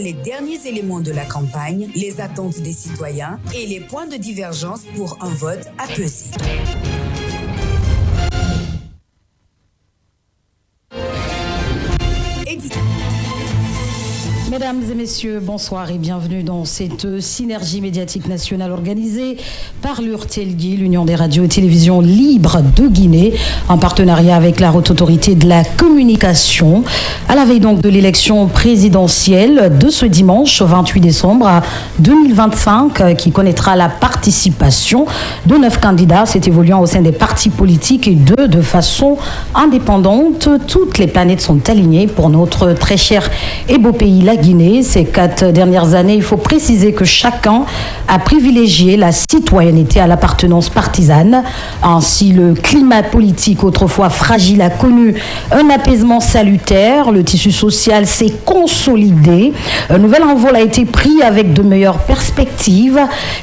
les derniers éléments de la campagne, les attentes des citoyens et les points de divergence pour un vote apaisé. Mesdames et messieurs, bonsoir et bienvenue dans cette synergie médiatique nationale organisée par l'URTELGUI, l'Union des radios et télévisions libres de Guinée, en partenariat avec la Haute Autorité de la Communication, à la veille donc de l'élection présidentielle de ce dimanche 28 décembre 2025, qui connaîtra la participation de 9 candidats, c'est évoluant au sein des partis politiques et de façon indépendante. Toutes les planètes sont alignées pour notre très cher et beau pays, la Guinée. Ces 4 dernières années, il faut préciser que chacun a privilégié la citoyenneté à l'appartenance partisane. Ainsi, le climat politique, autrefois fragile, a connu un apaisement salutaire. Le tissu social s'est consolidé. Un nouvel envol a été pris avec de meilleures perspectives.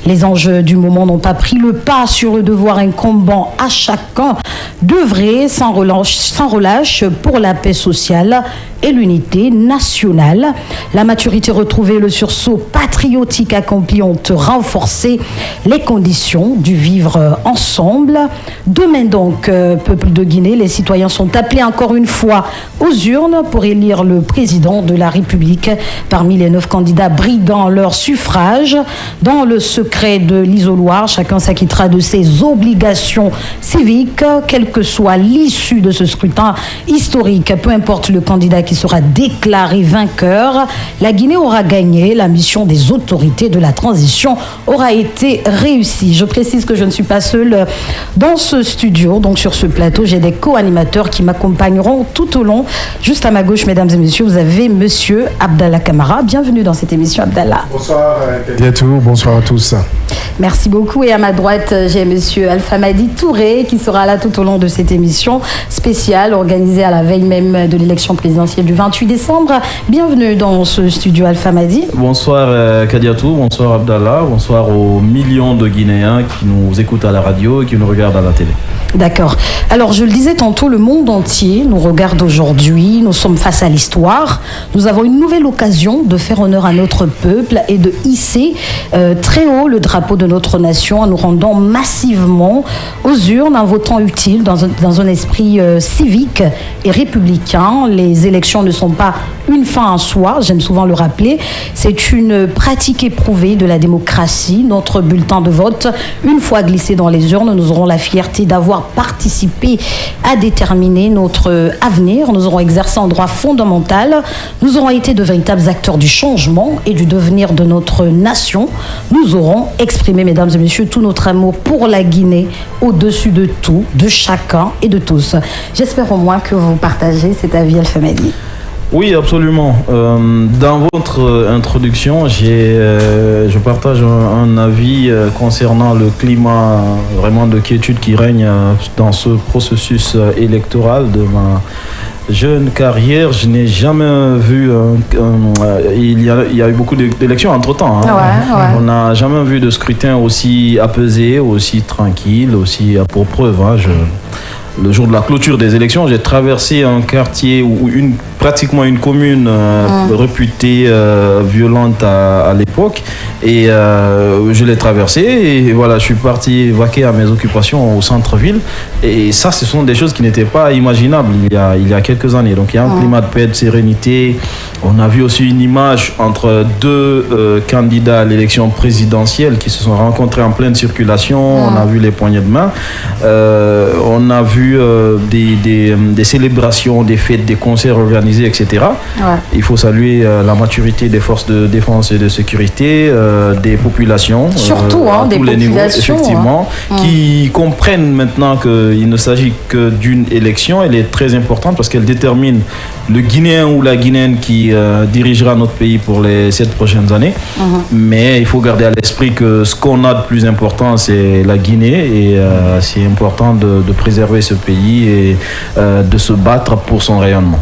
Les enjeux du moment n'ont pas pris le pas sur le devoir incombant à chacun d'œuvrer sans relâche pour la paix sociale et l'unité nationale. La maturité retrouvée, le sursaut patriotique accompli ont renforcé les conditions du vivre ensemble. Demain donc, peuple de Guinée, les citoyens sont appelés encore une fois aux urnes pour élire le président de la République. Parmi les 9 candidats bridant leur suffrage, dans le secret de l'isoloir, chacun s'acquittera de ses obligations civiques, quelle que soit l'issue de ce scrutin historique. Peu importe le candidat qui sera déclaré vainqueur, la Guinée aura gagné. La mission des autorités de la transition aura été réussie. Je précise que je ne suis pas seule dans ce studio, donc sur ce plateau, j'ai des co-animateurs qui m'accompagneront tout au long. Juste à ma gauche, mesdames et messieurs, vous avez monsieur Abdallah Camara. Bienvenue dans cette émission, Abdallah. Bonsoir, Kadiatou. Bonsoir à tous. Merci beaucoup. Et à ma droite, j'ai monsieur Alphamadi Touré qui sera là tout au long de cette émission spéciale organisée à la veille même de l'élection présidentielle du 28 décembre. Bienvenue dans ce studio, Alphamadi. Bonsoir Kadiatou, bonsoir Abdallah, bonsoir aux millions de Guinéens qui nous écoutent à la radio et qui nous regardent à la télé. D'accord. Alors, je le disais tantôt, le monde entier nous regarde aujourd'hui. Nous sommes face à l'histoire. Nous avons une nouvelle occasion de faire honneur à notre peuple et de hisser très haut le drapeau de notre nation en nous rendant massivement aux urnes, en votant utile dans un esprit civique et républicain. Les élections ne sont pas une fin en soi, j'aime souvent le rappeler. C'est une pratique éprouvée de la démocratie. Notre bulletin de vote, une fois glissé dans les urnes, nous aurons la fierté d'avoir participé à déterminer notre avenir. Nous aurons exercé un droit fondamental. Nous aurons été de véritables acteurs du changement et du devenir de notre nation. Nous aurons exprimé, mesdames et messieurs, tout notre amour pour la Guinée au-dessus de tout, de chacun et de tous. J'espère au moins que vous partagez cet avis, Alphamadi. Oui, absolument. Dans votre introduction, je partage un avis concernant le climat vraiment de quiétude qui règne dans ce processus électoral de ma jeune carrière. Je n'ai jamais vu... il y a eu beaucoup d'élections entre-temps. Hein. Ouais. On n'a jamais vu de scrutin aussi apaisé, aussi tranquille, aussi pour preuve. Hein, le jour de la clôture des élections, j'ai traversé un quartier ou pratiquement une commune réputée violente à l'époque, et je l'ai traversé et voilà, je suis parti vaquer à mes occupations au centre-ville, et ça, ce sont des choses qui n'étaient pas imaginables il y a quelques années. Donc il y a un climat de paix, de sérénité. On a vu aussi une image entre 2 candidats à l'élection présidentielle qui se sont rencontrés en pleine circulation. On a vu les poignées de main, on a vu des célébrations, des fêtes, des concerts organisés, etc. Il faut saluer la maturité des forces de défense et de sécurité, des populations, surtout à des tous les niveaux, effectivement, qui comprennent maintenant qu'il ne s'agit que d'une élection. Elle est très importante parce qu'elle détermine le Guinéen ou la Guinéenne qui dirigera notre pays pour les 7 prochaines années. Mais il faut garder à l'esprit que ce qu'on a de plus important, c'est la Guinée, et c'est important de préserver ce pays et de se battre pour son rayonnement.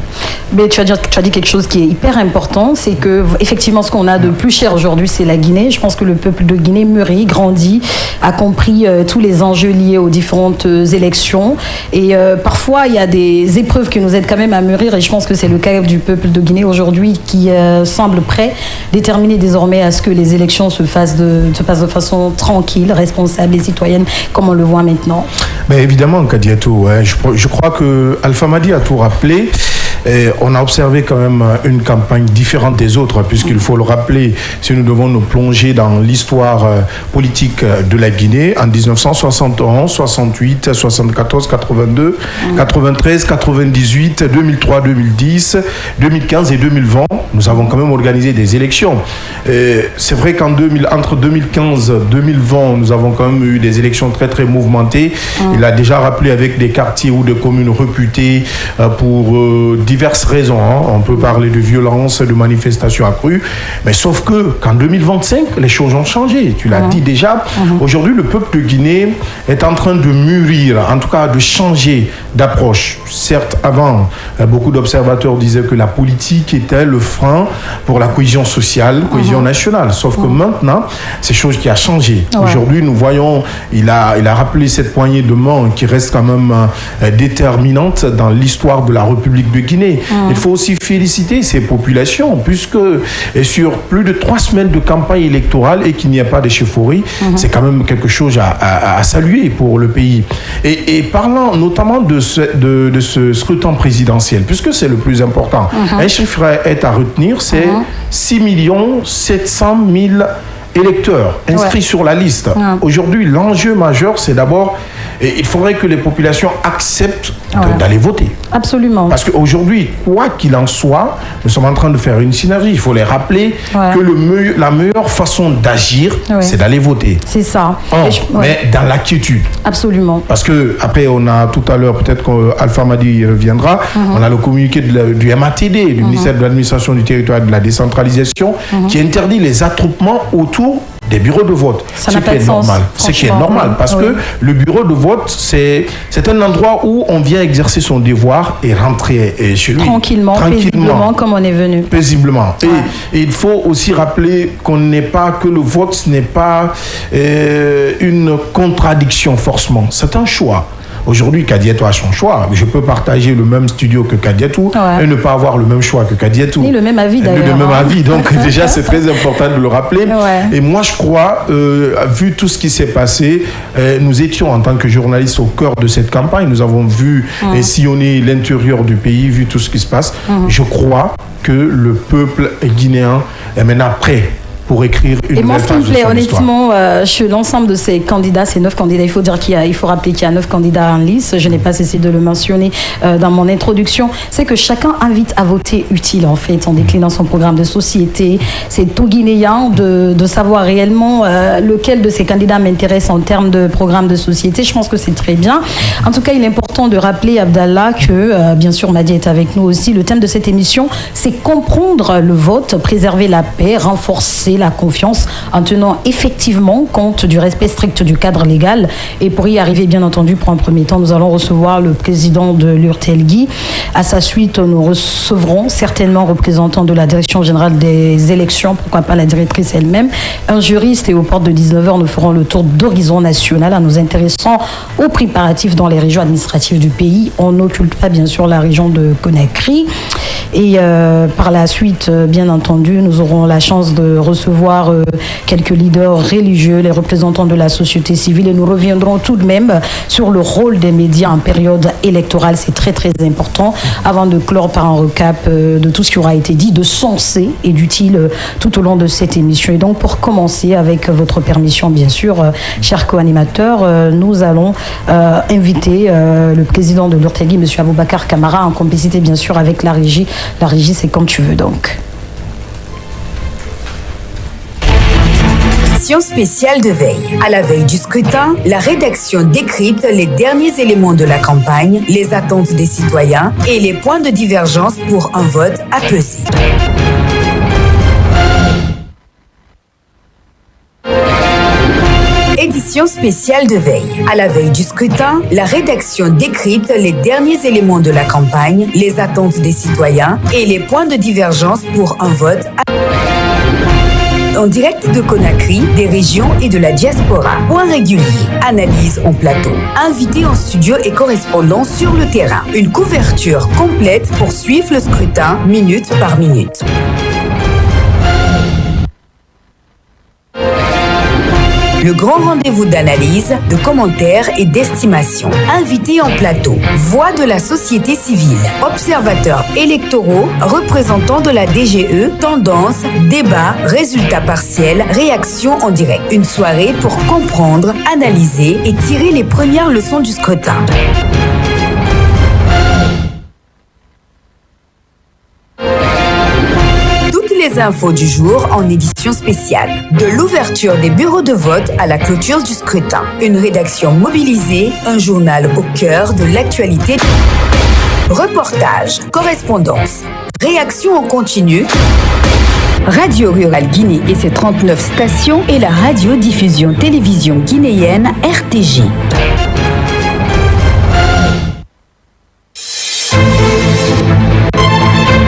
Mais tu as dit quelque chose qui est hyper important, c'est que effectivement ce qu'on a de plus cher aujourd'hui, c'est la Guinée. Je pense que le peuple de Guinée mûrit, grandit, a compris tous les enjeux liés aux différentes élections, et parfois il y a des épreuves qui nous aident quand même à mûrir, et je pense que que c'est le cas du peuple de Guinée aujourd'hui qui semble prêt, déterminé désormais à ce que les élections se passent de façon tranquille, responsable et citoyenne, comme on le voit maintenant. Mais évidemment, Kadiatou, je crois que Alpha Madi a tout rappelé. Et on a observé quand même une campagne différente des autres, puisqu'il faut le rappeler, si nous devons nous plonger dans l'histoire politique de la Guinée, en 1971, 68, 74, 82, 93, 98, 2003, 2010, 2015 et 2020, nous avons quand même organisé des élections. C'est vrai qu'entre 2015 et 2020, nous avons quand même eu des élections très très mouvementées. Il a déjà rappelé avec des quartiers ou des communes réputées pour diverses raisons. On peut parler de violence, de manifestations accrues, mais sauf qu'en 2025, les choses ont changé. Tu l'as dit déjà. Aujourd'hui, le peuple de Guinée est en train de mûrir, en tout cas de changer d'approche. Certes, avant, beaucoup d'observateurs disaient que la politique était le frein pour la cohésion sociale, cohésion nationale. Sauf que maintenant, c'est chose qui a changé. Aujourd'hui, nous voyons, il a rappelé cette poignée de main qui reste quand même déterminante dans l'histoire de la République de Guinée. Il faut aussi féliciter ces populations, puisque sur plus de 3 semaines de campagne électorale et qu'il n'y a pas d'échauffourée, c'est quand même quelque chose à saluer pour le pays. Et parlant notamment de ce scrutin présidentiel, puisque c'est le plus important, un chiffre est à retenir, c'est 6 700 000 électeurs inscrits sur la liste. Aujourd'hui, l'enjeu majeur, c'est d'abord, il faudrait que les populations acceptent d'aller voter. Absolument. Parce qu'aujourd'hui, quoi qu'il en soit, nous sommes en train de faire une synergie. Il faut les rappeler que la meilleure façon d'agir, c'est d'aller voter. C'est ça. Mais dans la quiétude. Absolument. Parce que après, on a tout à l'heure, peut-être qu'Alpha Madi reviendra, on a le communiqué du MATD, du ministère de l'Administration du Territoire et de la Décentralisation, qui interdit les attroupements autour des bureaux de vote. Ça n'a pas de sens. Ce qui est normal, parce que le bureau de vote, c'est un endroit où on vient exercer son devoir et rentrer chez lui. Tranquillement, paisiblement, comme on est venu. Paisiblement. Et il faut aussi rappeler qu'on n'est pas, que le vote, ce n'est pas une contradiction forcément. C'est un choix. Aujourd'hui, Kadiatou a son choix. Je peux partager le même studio que Kadiatou et ne pas avoir le même choix que Kadiatou. Ni le même avis d'ailleurs. Le même avis. Donc déjà, c'est très important de le rappeler. Et moi, je crois, vu tout ce qui s'est passé, nous étions en tant que journalistes au cœur de cette campagne. Nous avons vu sillonner l'intérieur du pays, vu tout ce qui se passe. Je crois que le peuple guinéen est maintenant prêt pour écrire une nouvelle page de son histoire. Et moi, ce qui me plaît, honnêtement, sur l'ensemble de ces candidats, ces 9 candidats, il faut dire il faut rappeler qu'il y a 9 candidats en lice. Je n'ai pas cessé de le mentionner dans mon introduction. C'est que chacun invite à voter utile, en fait, en déclinant son programme de société. C'est tout Guinéen de savoir réellement lequel de ces candidats m'intéresse en termes de programme de société. Je pense que c'est très bien. En tout cas, il est important de rappeler, Abdallah, que, bien sûr, Madi est avec nous aussi. Le thème de cette émission, c'est comprendre le vote, préserver la paix, renforcer la confiance en tenant effectivement compte du respect strict du cadre légal. Et pour y arriver, bien entendu, pour un premier temps, nous allons recevoir le président de l'URTELGI. À sa suite, nous recevrons certainement représentant de la direction générale des élections, pourquoi pas la directrice elle-même, un juriste, et aux portes de 19h, nous ferons le tour d'horizon national en nous intéressant aux préparatifs dans les régions administratives du pays. On n'occulte pas, bien sûr, la région de Conakry. Et par la suite, bien entendu, nous aurons la chance de recevoir quelques leaders religieux, les représentants de la société civile, et nous reviendrons tout de même sur le rôle des médias en période électorale. C'est très très important, avant de clore par un recap de tout ce qui aura été dit de sensé et d'utile tout au long de cette émission. Et donc, pour commencer, avec votre permission, bien sûr, chers co-animateurs, nous allons inviter le président de l'URTELGI, M. Aboubacar Camara, en complicité bien sûr avec la régie. La régie, c'est comme tu veux donc. Spéciale de veille. À la veille du scrutin, la rédaction décrypte les derniers éléments de la campagne, les attentes des citoyens et les points de divergence pour un vote apaisé. Édition spéciale de veille. À la veille du scrutin, la rédaction décrypte les derniers éléments de la campagne, les attentes des citoyens et les points de divergence pour un vote apaisé. En direct de Conakry, des régions et de la diaspora. Point régulier, analyse en plateau. Invités en studio et correspondants sur le terrain. Une couverture complète pour suivre le scrutin minute par minute. Le grand rendez-vous d'analyse, de commentaires et d'estimation. Invités en plateau, voix de la société civile, observateurs électoraux, représentants de la DGE, tendances, débats, résultats partiels, réactions en direct. Une soirée pour comprendre, analyser et tirer les premières leçons du scrutin. Les infos du jour en édition spéciale. De l'ouverture des bureaux de vote à la clôture du scrutin. Une rédaction mobilisée, un journal au cœur de l'actualité. Reportage, correspondance, réaction en continu. Radio Rurale Guinée et ses 39 stations et la radiodiffusion télévision guinéenne RTJ.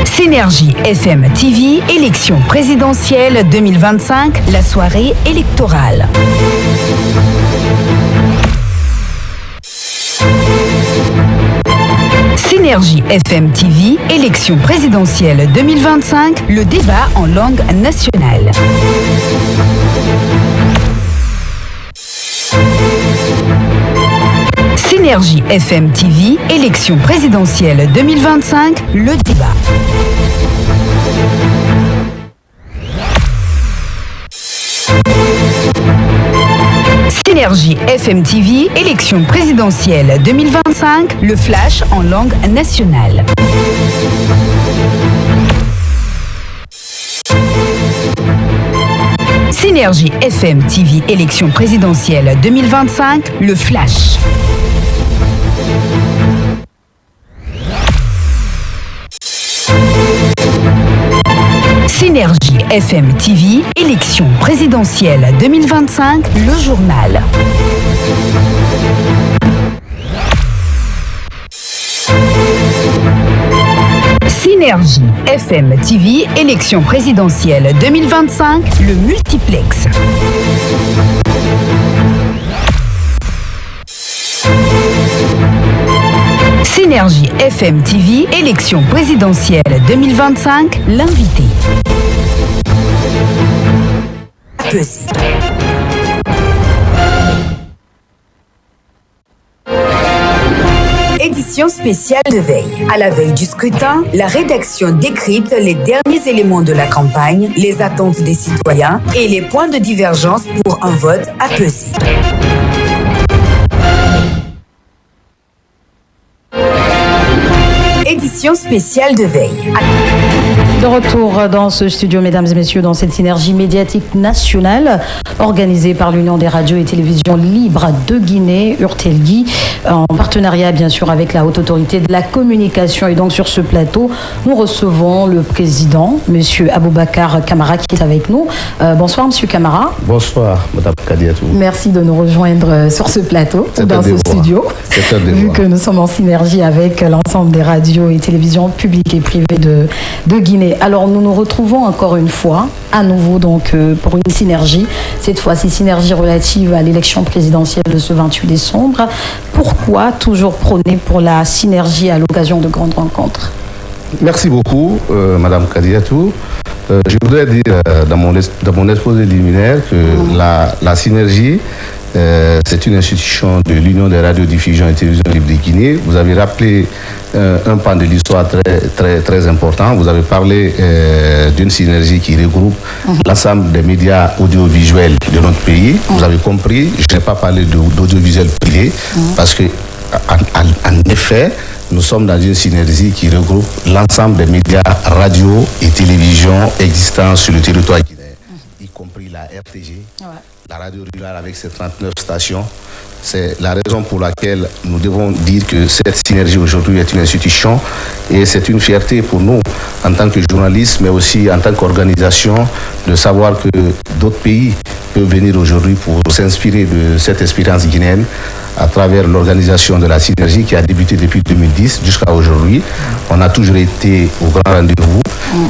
Synergie FM TV, élection présidentielle 2025, la soirée électorale. Synergie FM TV, élection présidentielle 2025, le débat en langue nationale. Synergie FM TV, élection présidentielle 2025, le débat. Synergie FM TV, élection présidentielle 2025, le flash en langue nationale. Synergie FM TV, élection présidentielle 2025, le flash. Synergie FM TV, élection présidentielle 2025, le journal. Synergie FM TV, élection présidentielle 2025, le multiplex. Synergie FM TV, élection présidentielle 2025, l'invité. Édition spéciale de veille. À la veille du scrutin, la rédaction décrypte les derniers éléments de la campagne, les attentes des citoyens et les points de divergence pour un vote apaisé. Édition spéciale de veille. De retour dans ce studio, mesdames et messieurs, dans cette synergie médiatique nationale organisée par l'Union des radios et télévisions libres de Guinée, URTELGUI, en partenariat bien sûr avec la Haute Autorité de la Communication. Et donc sur ce plateau, nous recevons le président, monsieur Aboubacar Camara, qui est avec nous. Bonsoir, monsieur Camara. Bonsoir, madame Kadiatou. Merci de nous rejoindre sur ce plateau, dans ce studio, vu que nous sommes en synergie avec l'ensemble des radios et télévisions publiques et privées de Guinée. Alors nous nous retrouvons encore une fois, à nouveau donc pour une synergie, cette fois-ci synergie relative à l'élection présidentielle de ce 28 décembre. Pourquoi toujours prôner pour la synergie à l'occasion de grandes rencontres? Merci beaucoup, madame Kadiatou. Je voudrais dire dans mon exposé liminaire que la synergie, c'est une institution de l'Union des radiodiffusions et télévisions libres de Guinée. Vous avez rappelé un pan de l'histoire très important. Vous avez parlé d'une synergie qui regroupe l'ensemble des médias audiovisuels de notre pays. Vous avez compris, je n'ai pas parlé d'audiovisuel privé parce que, en effet, nous sommes dans une synergie qui regroupe l'ensemble des médias radio et télévision existants sur le territoire guinéen, y compris la RTG, la radio rurale avec ses 39 stations. C'est la raison pour laquelle nous devons dire que cette synergie aujourd'hui est une institution et c'est une fierté pour nous en tant que journalistes, mais aussi en tant qu'organisation, de savoir que d'autres pays peuvent venir aujourd'hui pour s'inspirer de cette expérience guinéenne à travers l'organisation de la synergie qui a débuté depuis 2010 jusqu'à aujourd'hui. On a toujours été au grand rendez-vous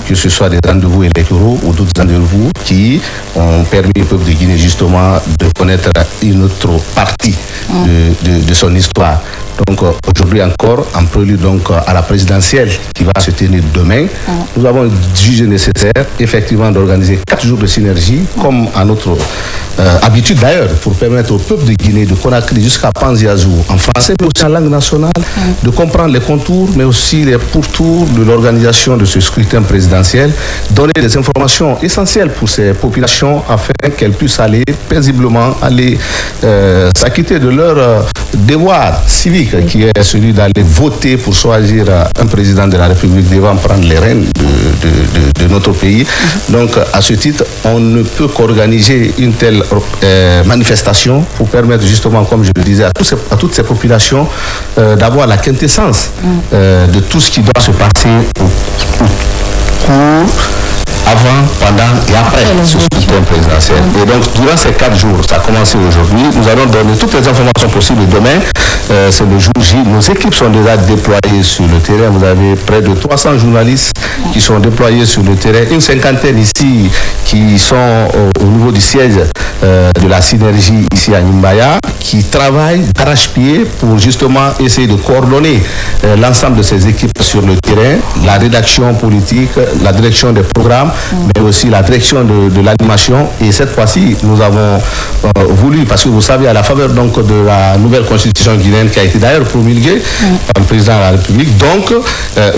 que ce soit des rendez-vous électoraux ou d'autres rendez-vous qui ont permis au peuple de Guinée justement de connaître une autre partie de son histoire. Donc aujourd'hui encore, en prélude donc à la présidentielle qui va se tenir demain, nous avons jugé nécessaire effectivement d'organiser 4 jours de synergie, comme à notre habitude d'ailleurs, pour permettre au peuple de Guinée, de Conakry jusqu'à Panzi-Azou, en français mais aussi en langue nationale, de comprendre les contours mais aussi les pourtours de l'organisation de ce scrutin présidentiel, donner des informations essentielles pour ces populations afin qu'elles puissent aller paisiblement s'acquitter de leur devoir civique qui est celui d'aller voter pour choisir un président de la République devant prendre les rênes de notre pays. Donc à ce titre, on ne peut qu'organiser une telle manifestation pour permettre justement, comme je le disais, à toutes ces populations d'avoir la quintessence de tout ce qui doit se passer avant, pendant et après ce scrutin présidentiel. Et donc, durant ces 4 jours, ça a commencé aujourd'hui, nous allons donner toutes les informations possibles. Demain, c'est le jour J. Nos équipes sont déjà déployées sur le terrain. Vous avez près de 300 journalistes qui sont déployés sur le terrain. Une cinquantaine ici qui sont au niveau du siège de la synergie ici à Nimbaya, qui travaillent d'arrache-pied pour justement essayer de coordonner l'ensemble de ces équipes sur le terrain, la rédaction politique, la direction des programmes, mais aussi la direction de l'animation. Et cette fois-ci, nous avons voulu, parce que vous savez, à la faveur donc de la nouvelle constitution guinéenne qui a été d'ailleurs promulguée par le président de la République, donc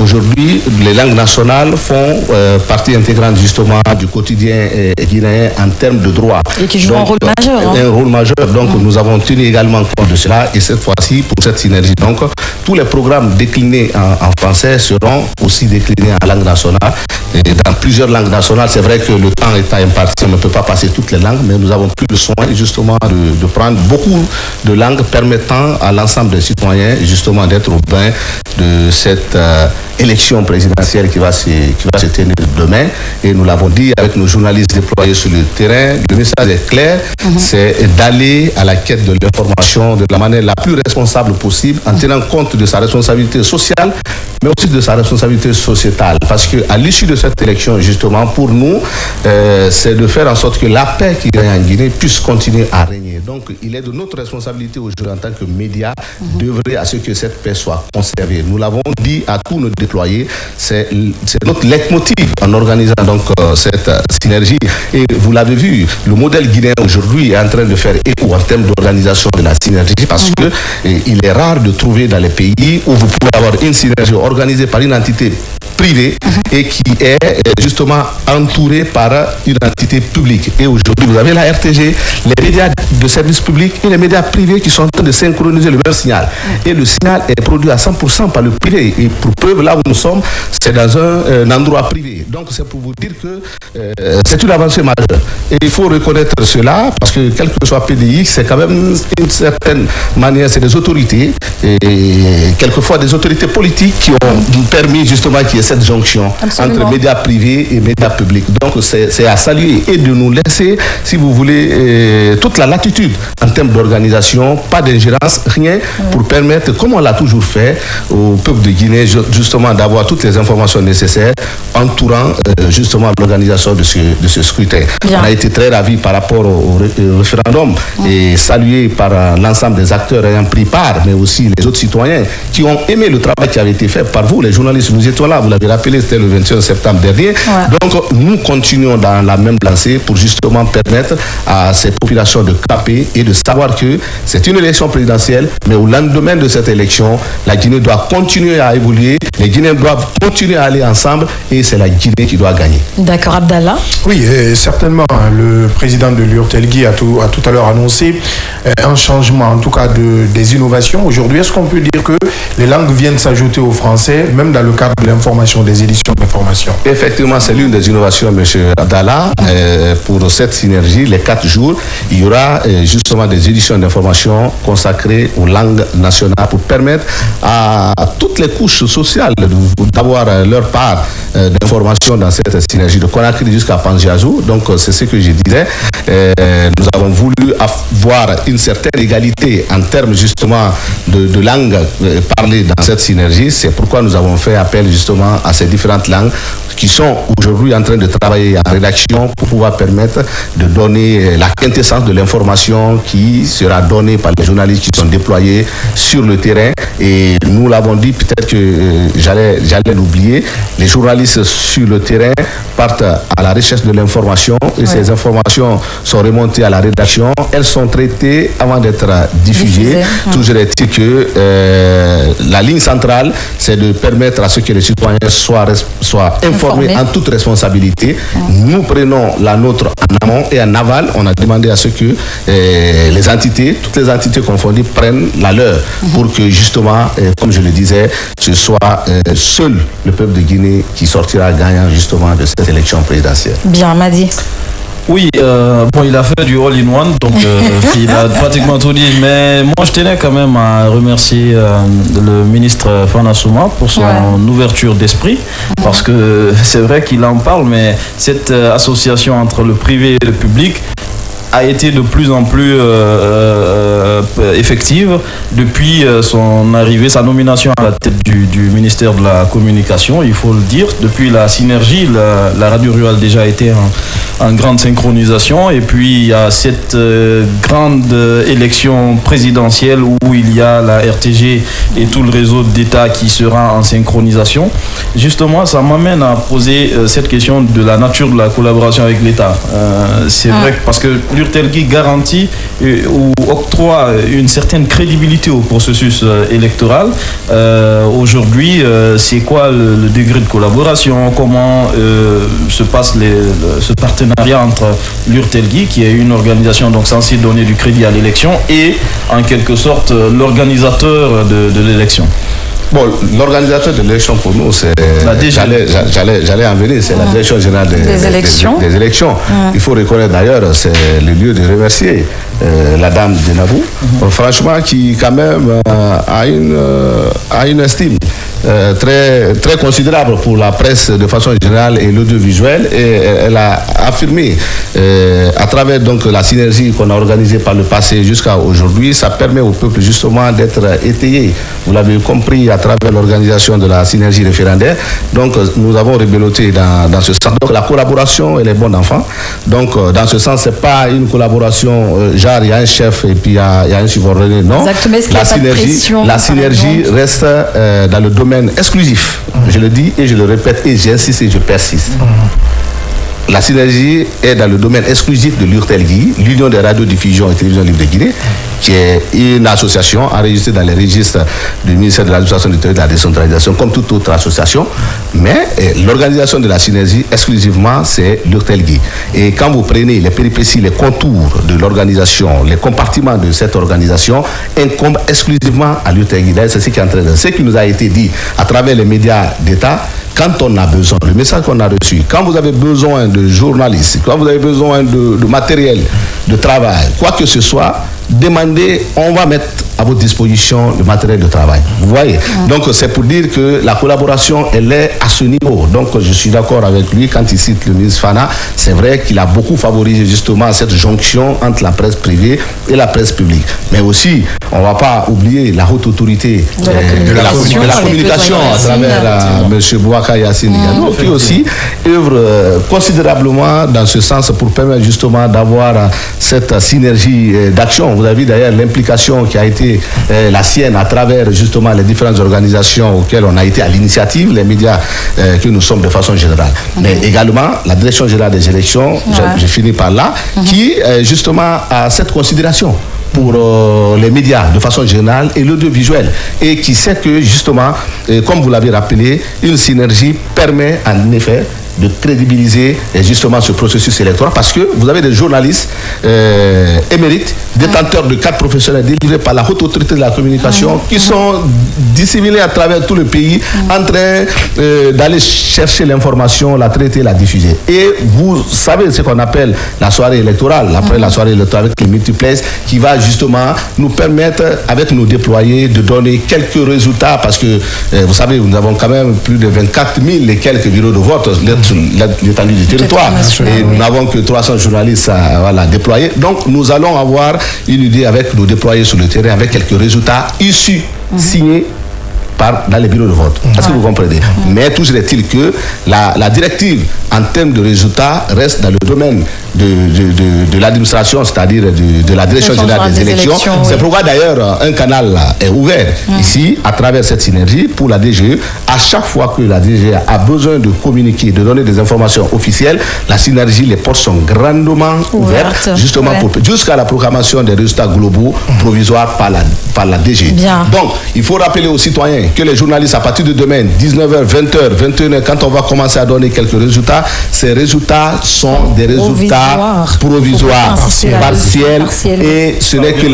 aujourd'hui, les langues nationales font partie intégrante justement du quotidien guinéen en termes de droit. Et qui jouent un rôle majeur. Un rôle majeur. Donc nous avons tenu également compte de cela, et cette fois-ci, pour cette synergie, donc tous les programmes déclinés en français seront aussi déclinés en langue nationale. Et dans plusieurs langues nationales, c'est vrai que le temps étant imparti, on ne peut pas passer toutes les langues, mais nous avons pris le soin justement de prendre beaucoup de langues permettant à l'ensemble des citoyens justement d'être au bain de cette élection présidentielle qui va se tenir demain. Et nous l'avons dit avec nos journalistes déployés sur le terrain, le message est clair, c'est d'aller à la quête de l'information de la manière la plus responsable possible, en tenant compte de sa responsabilité sociale, mais aussi de sa responsabilité sociétale. Parce qu'à l'issue de cette élection, justement, pour nous, c'est de faire en sorte que la paix qui règne en Guinée puisse continuer à régner. Donc, il est de notre responsabilité aujourd'hui en tant que médias d'œuvrer à ce que cette paix soit conservée. Nous l'avons dit à tous nos déployés, c'est notre leitmotiv en organisant donc cette synergie. Et vous l'avez vu, le modèle guinéen aujourd'hui est en train de faire écho en termes d'organisation de la synergie, parce que il est rare de trouver dans les pays où vous pouvez avoir une synergie organisée par une entité privée et qui est justement entourée par une entité publique. Et aujourd'hui, vous avez la RTG, les médias de service public et les médias privés qui sont en train de synchroniser le même signal. Et le signal est produit à 100% par le privé. Et pour preuve, là où nous sommes, c'est dans un endroit privé. Donc c'est pour vous dire que c'est une avancée majeure. Et il faut reconnaître cela, parce que quel que soit PDI, c'est quand même une certaine manière, c'est des autorités, et quelquefois des autorités politiques qui ont permis justement qu'il y ait cette jonction entre médias privés et médias publics. Donc c'est à saluer et de nous laisser, si vous voulez, toute la latitude en termes d'organisation, pas d'ingérence, rien, pour permettre, comme on l'a toujours fait, au peuple de Guinée, justement d'avoir toutes les informations nécessaires entourant justement l'organisation de ce scrutin. Bien. On a été très ravis par rapport au référendum et salués par l'ensemble des acteurs ayant pris part, mais aussi les autres citoyens qui ont aimé le travail qui avait été fait par vous, les journalistes. Nous étions là, vous l'avez rappelé, c'était le 21 septembre dernier. Donc nous continuons dans la même lancée pour justement permettre à ces populations de caper et de savoir que c'est une élection présidentielle, mais au lendemain de cette élection, la Guinée doit continuer à évoluer, les Guinéens doivent continuer à aller ensemble, et c'est la Guinée qui doit gagner. D'accord, Abdallah. Oui, certainement. Le président de l'URTELGUI a tout à l'heure annoncé un changement, en tout cas des innovations. Aujourd'hui, est-ce qu'on peut dire que les langues viennent s'ajouter au français, même dans le cadre de l'information, des éditions d'information? Effectivement, c'est l'une des innovations, M. Abdallah. Pour cette synergie, les 4 jours, il y aura justement des éditions d'information consacrées aux langues nationales pour permettre à toutes les couches sociales d'avoir leur part d'information dans cette synergie de Conakry jusqu'à Panjiazou. Donc c'est ce que je disais. Nous avons voulu avoir une certaine égalité en termes justement de langues parlées dans cette synergie. C'est pourquoi nous avons fait appel justement à ces différentes langues qui sont aujourd'hui en train de travailler en rédaction pour pouvoir permettre de donner la quintessence de l'information qui sera donnée par les journalistes qui sont déployés sur le terrain. Et nous l'avons dit, peut-être que j'allais l'oublier, les journalistes sur le terrain partent à la recherche de l'information et ces informations sont remontées à la rédaction. Elles sont traitées avant d'être diffusées. Toujours est-il que la ligne centrale, c'est de permettre à ce que les citoyens soient informés en toute responsabilité. Nous prenons la nôtre en amont et en aval. On a demandé à ce que les entités, toutes les entités confondues, prennent la leur pour que justement, comme je le disais, ce soit seul le peuple de Guinée qui sortira gagnant justement de cette élection présidentielle. Bien, Madi. Oui, bon, il a fait du all-in-one, donc il a pratiquement tout dit. Mais moi, je tenais quand même à remercier le ministre Fana Souma pour son ouverture d'esprit, parce que c'est vrai qu'il en parle, mais cette association entre le privé et le public a été de plus en plus effective depuis son arrivée, sa nomination à la tête du ministère de la Communication, il faut le dire. Depuis la synergie, la radio rurale déjà été en grande synchronisation, et puis il y a cette grande élection présidentielle où il y a la RTG et tout le réseau d'État qui sera en synchronisation. Justement, ça m'amène à poser cette question de la nature de la collaboration avec l'État. C'est vrai que parce que l'URTELGUI garantit ou octroie une certaine crédibilité au processus électoral. Aujourd'hui, c'est quoi le degré de collaboration? Comment se passe ce partenariat entre l'URTELGUI, qui est une organisation donc censée donner du crédit à l'élection, et en quelque sorte l'organisateur de l'élection? Bon, l'organisateur de l'élection pour nous, c'est j'allais en venir, c'est la direction générale des élections. Il faut reconnaître d'ailleurs, c'est le lieu de remercier la dame de Nabou, franchement, qui quand même a une estime très, très considérable pour la presse de façon générale et l'audiovisuel, et elle a affirmé à travers donc la synergie qu'on a organisée par le passé jusqu'à aujourd'hui, ça permet au peuple justement d'être étayé. Vous l'avez compris à travers l'organisation de la synergie référendaire. Donc nous avons rebeloté dans ce sens. Donc la collaboration, elle est bonne enfant. Donc dans ce sens, c'est pas une collaboration genre il y a un chef et puis il y a un subordonné. Non. Exactement. La synergie reste dans le domaine exclusif. Je le dis et je le répète et j'insiste et je persiste. La synergie est dans le domaine exclusif de l'URTELGUI, l'Union des radiodiffusions et télévisions libres de Guinée, qui est une association enregistrée dans les registres du ministère de l'Administration du territoire et de la décentralisation, comme toute autre association. Mais l'organisation de la synergie, exclusivement, c'est l'URTELGUI. Et quand vous prenez les péripéties, les contours de l'organisation, les compartiments de cette organisation, incombent exclusivement à l'URTELGUI. C'est ce qui est en train de... Ce qui nous a été dit à travers les médias d'État, quand on a besoin, le message qu'on a reçu, quand vous avez besoin de journalistes, quand vous avez besoin de matériel de travail, quoi que ce soit, demandez, on va mettre à votre disposition le matériel de travail. Vous voyez? Donc c'est pour dire que la collaboration, elle est à ce niveau. Donc je suis d'accord avec lui quand il cite le ministre Fana. C'est vrai qu'il a beaucoup favorisé justement cette jonction entre la presse privée et la presse publique. Mais aussi, on ne va pas oublier la haute autorité de la communication à travers M. Bouaka Yassine Gano, qui aussi œuvre considérablement dans ce sens pour permettre justement d'avoir cette synergie d'action. Vous avez vu d'ailleurs l'implication qui a été la sienne à travers justement les différentes organisations auxquelles on a été à l'initiative, les médias que nous sommes de façon générale. Mais également la direction générale des élections, je finis par là, qui justement a cette considération pour les médias de façon générale et l'audiovisuel, et qui sait que justement, comme vous l'avez rappelé, une synergie permet en effet de crédibiliser justement ce processus électoral, parce que vous avez des journalistes émérites, détenteurs de cadres professionnels délivrés par la haute autorité de la communication, qui sont disséminés à travers tout le pays en train d'aller chercher l'information, la traiter, la diffuser. Et vous savez ce qu'on appelle la soirée électorale, après la soirée électorale avec les multiplexes, qui va justement nous permettre, avec nos déployés, de donner quelques résultats, parce que vous savez, nous avons quand même plus de 24 000 et quelques bureaux de vote sur l'étendue du territoire, et nous n'avons que 300 journalistes à déployer. Donc nous allons avoir une idée avec nos déployés sur le terrain, avec quelques résultats issus, signés dans les bureaux de vote. Est-ce que vous comprenez? Mais toujours est-il que la directive en termes de résultats reste dans le domaine de l'administration, c'est-à-dire de la direction générale des élections. C'est pourquoi d'ailleurs un canal est ouvert ici à travers cette synergie pour la DGE. À chaque fois que la DGE a besoin de communiquer, de donner des informations officielles, la synergie, les portes sont grandement ouvertes justement jusqu'à la proclamation des résultats globaux provisoires par la DGE. Donc il faut rappeler aux citoyens que les journalistes, à partir de demain, 19h, 20h, 21h, quand on va commencer à donner quelques résultats, ces résultats sont des résultats provisoires, partiels, et ce n'est que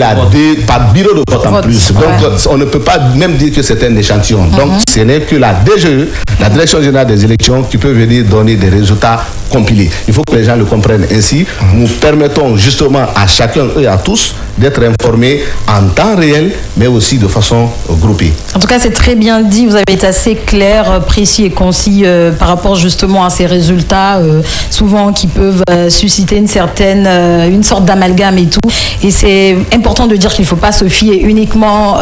par bureau de vote en plus. Donc on ne peut pas même dire que c'est un échantillon. Donc ce n'est que la DGE, la Direction générale des élections, qui peut venir donner des résultats compilés. Il faut que les gens le comprennent ainsi. Nous permettons justement à chacun et à tous d'être informés en temps réel, mais aussi de façon groupée. En tout cas, c'est très bien dit. Vous avez été assez clair, précis et concis par rapport justement à ces résultats, souvent qui peuvent susciter une sorte d'amalgame et tout. Et c'est important de dire qu'il ne faut pas se fier uniquement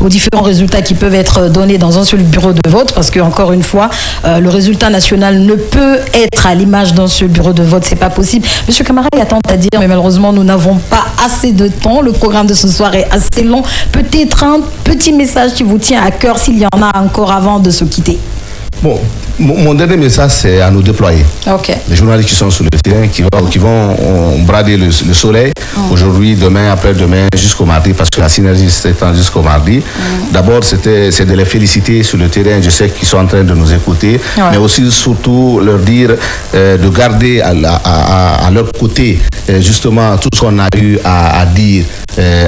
aux différents résultats qui peuvent être donnés dans un seul bureau de vote, parce que encore une fois, le résultat national ne peut être à l'image d'un seul bureau de vote. C'est pas possible. Monsieur Camara, il y a tant à dire, mais malheureusement, nous n'avons pas assez de temps. Le programme de ce soir est assez long. Peut-être un petit message qui vous tient à cœur, s'il y en a encore avant de se quitter. Bon, mon dernier message, c'est à nos déployés. Les journalistes qui sont sur le terrain, qui vont brader le soleil, aujourd'hui, demain, après-demain, jusqu'au mardi, parce que la synergie s'étend jusqu'au mardi. D'abord, c'est de les féliciter sur le terrain. Je sais qu'ils sont en train de nous écouter, mais aussi, surtout, leur dire de garder à leur côté, justement, tout ce qu'on a eu à dire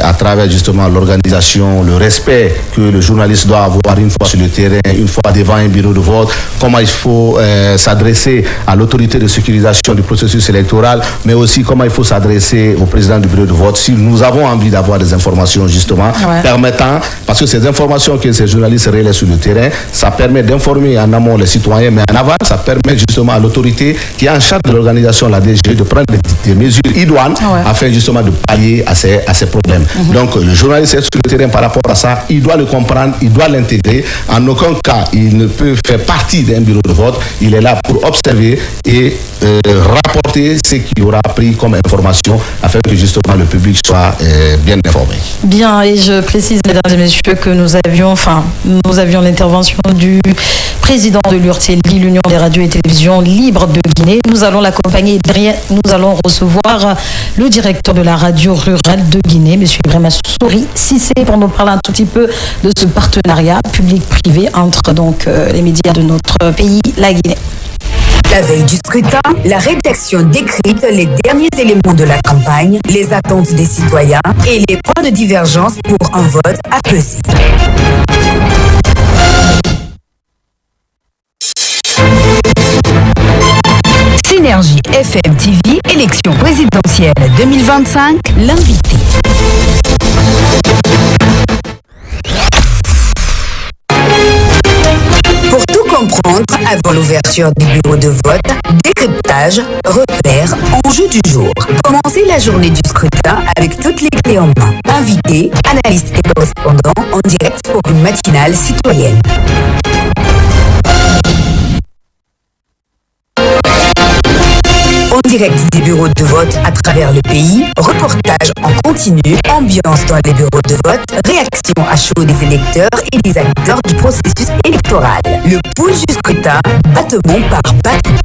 à travers, justement, l'organisation, le respect que le journaliste doit avoir une fois sur le terrain, une fois devant un bureau de vote, comment il faut s'adresser à l'autorité de sécurisation du processus électoral, mais aussi comment il faut s'adresser au président du bureau de vote si nous avons envie d'avoir des informations justement permettant, parce que ces informations que ces journalistes relaient sur le terrain, ça permet d'informer en amont les citoyens, mais en aval, ça permet justement à l'autorité qui est en charge de l'organisation, la DGE, de prendre des mesures idoines afin justement de pallier à ces problèmes. Donc le journaliste est sur le terrain par rapport à ça, il doit le comprendre, il doit l'intégrer. En aucun cas, il ne peut faire partie d'un bureau de vote. Il est là pour observer et rapporter ce qu'il aura pris comme information afin que justement le public soit bien informé. Bien, et je précise, mesdames et messieurs, que nous avions l'intervention du président de l'URTLGI, l'Union des radios et télévisions libres de Guinée. Nous allons l'accompagner. Derrière, nous allons recevoir le directeur de la radio rurale de Guinée, M. Ibrahima Souri Cissé, pour nous parler un tout petit peu de ce partenariat public-privé entre donc les médias de notre pays, la Guinée. La veille du scrutin, la rédaction décrypte les derniers éléments de la campagne, les attentes des citoyens et les points de divergence pour un vote apaisé. Synergie FM TV, élection présidentielle 2025, l'invité. Pour tout comprendre avant l'ouverture du bureau de vote, décryptage, repères, enjeux du jour. Commencez la journée du scrutin avec toutes les clés en main. Invités, analystes et correspondants en direct pour une matinale citoyenne. En direct des bureaux de vote à travers le pays, reportage en continu, ambiance dans les bureaux de vote, réaction à chaud des électeurs et des acteurs du processus électoral. Le pouls du scrutin, battement par battement.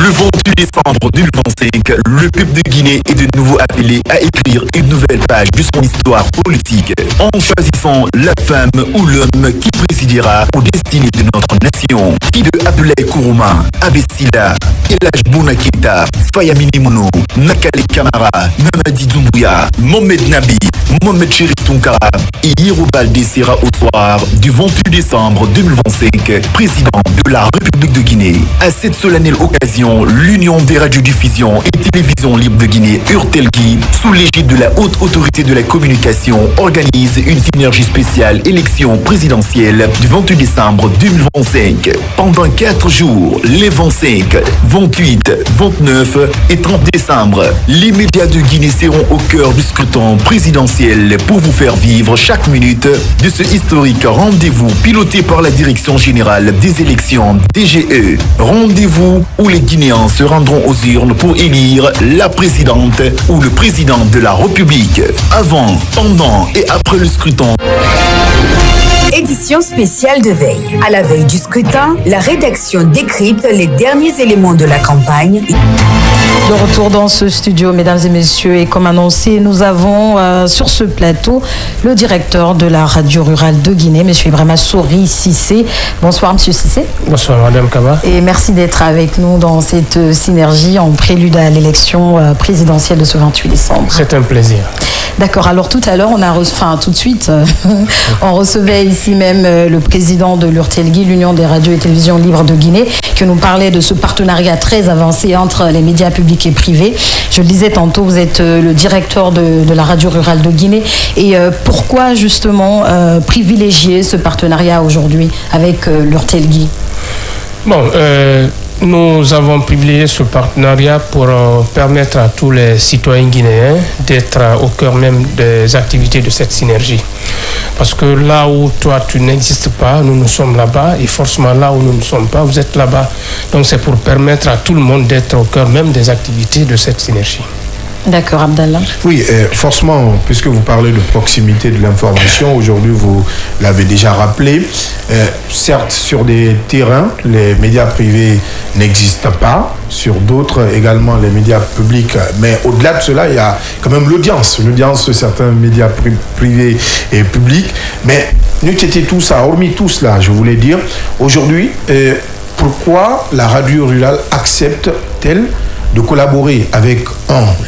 Le 28 décembre 2025, le peuple de Guinée est de nouveau appelé à écrire une nouvelle page de son histoire politique en choisissant la femme ou l'homme qui présidera aux destinées de notre nation. Qui de Abdoulaye Kourouma, Abessila, Elhaj Bouna Keïta, Fayamini Mounou, Nakale Kamara, Mamadi Doumbouya, Mohamed Nabi, Mohamed Chérif Tounkara et Hiro Baldé sera au soir du 28 décembre 2025 président de la République de Guinée. À cette solennelle occasion, l'Union des radiodiffusions et télévisions libres de Guinée, URTELGI, sous l'égide de la Haute Autorité de la Communication, organise une synergie spéciale élection présidentielle du 28 décembre 2025. Pendant 4 jours, les 25, 28, 29 et 30 décembre, les médias de Guinée seront au cœur du scrutin présidentiel pour vous faire vivre chaque minute de ce historique rendez-vous piloté par la Direction générale des élections DGE. Rendez-vous où les Guinéens se rendront aux urnes pour élire la présidente ou le président de la République. Avant, pendant et après le scrutin. Édition spéciale de veille. À la veille du scrutin, la rédaction décrypte les derniers éléments de la campagne. De retour dans ce studio, mesdames et messieurs, et comme annoncé, nous avons sur ce plateau le directeur de la radio rurale de Guinée, M. Ibrahima Souri Cissé. Bonsoir, M. Cissé. Bonsoir, Madame Kaba. Et merci d'être avec nous dans cette synergie en prélude à l'élection présidentielle de ce 28 décembre. C'est un plaisir. D'accord. Alors tout à l'heure, tout de suite, on recevait ici même le président de l'URTELGI, l'Union des radios et télévisions libres de Guinée, qui nous parlait de ce partenariat très avancé entre les médias publics et privés. Je le disais tantôt, vous êtes le directeur de la radio rurale de Guinée. Et pourquoi justement privilégier ce partenariat aujourd'hui avec l'URTELGI ? Bon, nous avons privilégié ce partenariat pour permettre à tous les citoyens guinéens d'être au cœur même des activités de cette synergie. Parce que là où toi tu n'existes pas, nous sommes là-bas, et forcément là où nous ne sommes pas, vous êtes là-bas. Donc c'est pour permettre à tout le monde d'être au cœur même des activités de cette synergie. D'accord, Abdallah. Oui, forcément, puisque vous parlez de proximité de l'information, aujourd'hui vous l'avez déjà rappelé, certes sur des terrains, les médias privés n'existent pas, sur d'autres également les médias publics, mais au-delà de cela, il y a quand même l'audience de certains médias privés et publics, mais nous c'était tout ça, hormis tout cela, je voulais dire, aujourd'hui, pourquoi la radio rurale accepte-t-elle de collaborer avec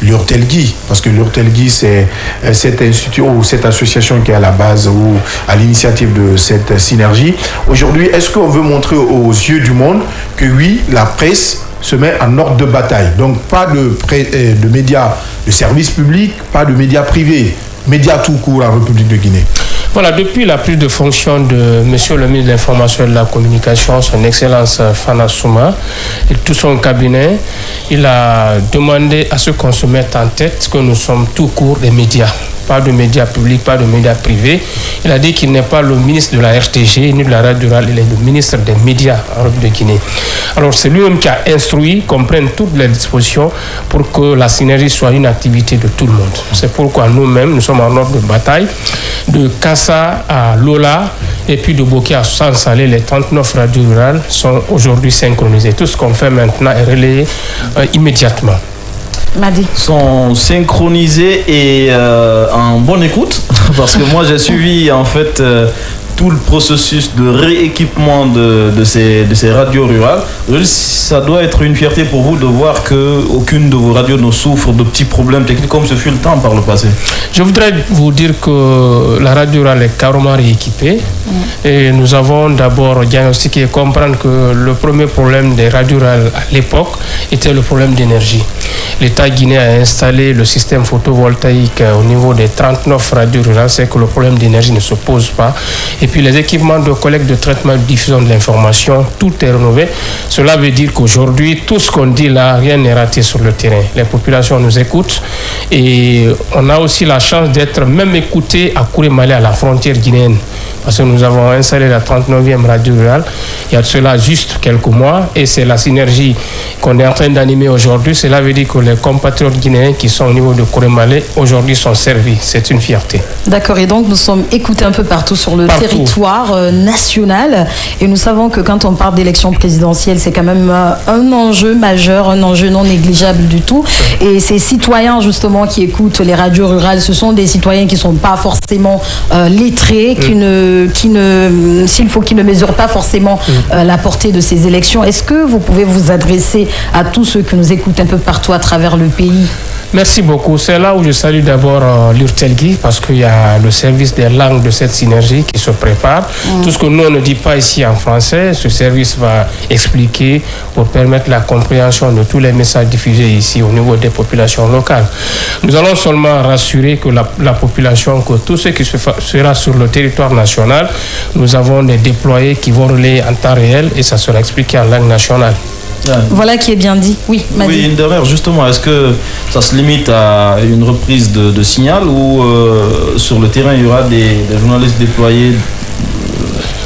l'URTELGI, parce que l'URTELGI c'est cet institut ou cette association qui est à la base ou à l'initiative de cette synergie. Aujourd'hui, est-ce qu'on veut montrer aux yeux du monde que oui, la presse se met en ordre de bataille, donc pas de médias de service public, pas de médias privés, médias tout court en République de Guinée? Voilà, depuis la prise de fonction de Monsieur le ministre de l'Information et de la Communication, son Excellence Fana Souma, et tout son cabinet, il a demandé à ce qu'on se mette en tête que nous sommes tout court des médias. Pas de médias publics, pas de médias privés. Il a dit qu'il n'est pas le ministre de la RTG ni de la radio rurale, il est le ministre des médias en République de Guinée. Alors c'est lui-même qui a instruit qu'on prenne toutes les dispositions pour que la synergie soit une activité de tout le monde. C'est pourquoi nous-mêmes, nous sommes en ordre de bataille. De Kassa à Lola et puis de Boké à Sansalé, les 39 radios rurales sont aujourd'hui synchronisées. Tout ce qu'on fait maintenant est relayé immédiatement. Madi. Sont synchronisés et en bonne écoute, parce que moi j'ai suivi en fait tout le processus de rééquipement de ces radios rurales. Ça doit être une fierté pour vous de voir qu'aucune de vos radios ne souffre de petits problèmes techniques comme ce fut le temps par le passé. Je voudrais vous dire que la radio rurale est carrément rééquipée. Et nous avons d'abord diagnostiqué et comprendre que le premier problème des radios rurales à l'époque était le problème d'énergie. L'État guinéen a installé le système photovoltaïque au niveau des 39 radios rurales, c'est que le problème d'énergie ne se pose pas. Et puis les équipements de collecte, de traitement et de diffusion de l'information, tout est rénové. Cela veut dire qu'aujourd'hui, tout ce qu'on dit là, rien n'est raté sur le terrain. Les populations nous écoutent et on a aussi la chance d'être même écoutés à Kourémalé, à la frontière guinéenne. Parce que nous avons installé la 39e radio rurale il y a de cela juste quelques mois et c'est la synergie qu'on est en train d'animer aujourd'hui. Cela veut dire que les compatriotes guinéens qui sont au niveau de Kourémalé aujourd'hui sont servis. C'est une fierté. D'accord, et donc nous sommes écoutés un peu partout sur le territoire territoire national. Et nous savons que quand on parle d'élection présidentielle, c'est quand même un enjeu majeur, un enjeu non négligeable du tout. Et ces citoyens, justement, qui écoutent les radios rurales, ce sont des citoyens qui ne sont pas forcément lettrés, s'il faut qu'ils ne mesurent pas forcément la portée de ces élections. Est-ce que vous pouvez vous adresser à tous ceux qui nous écoutent un peu partout à travers le pays? Merci beaucoup. C'est là où je salue d'abord l'URTELGI parce qu'il y a le service des langues de cette synergie qui se prépare. Tout ce que nous on ne dit pas ici en français, ce service va expliquer pour permettre la compréhension de tous les messages diffusés ici au niveau des populations locales. Nous allons seulement rassurer que la population, que tout ce qui sera sur le territoire national, nous avons des déployés qui vont relayer en temps réel et ça sera expliqué en langue nationale. Voilà qui est bien dit. Oui, Madi. Oui, une dernière, justement, est-ce que ça se limite à une reprise de signal ou sur le terrain, il y aura des journalistes déployés?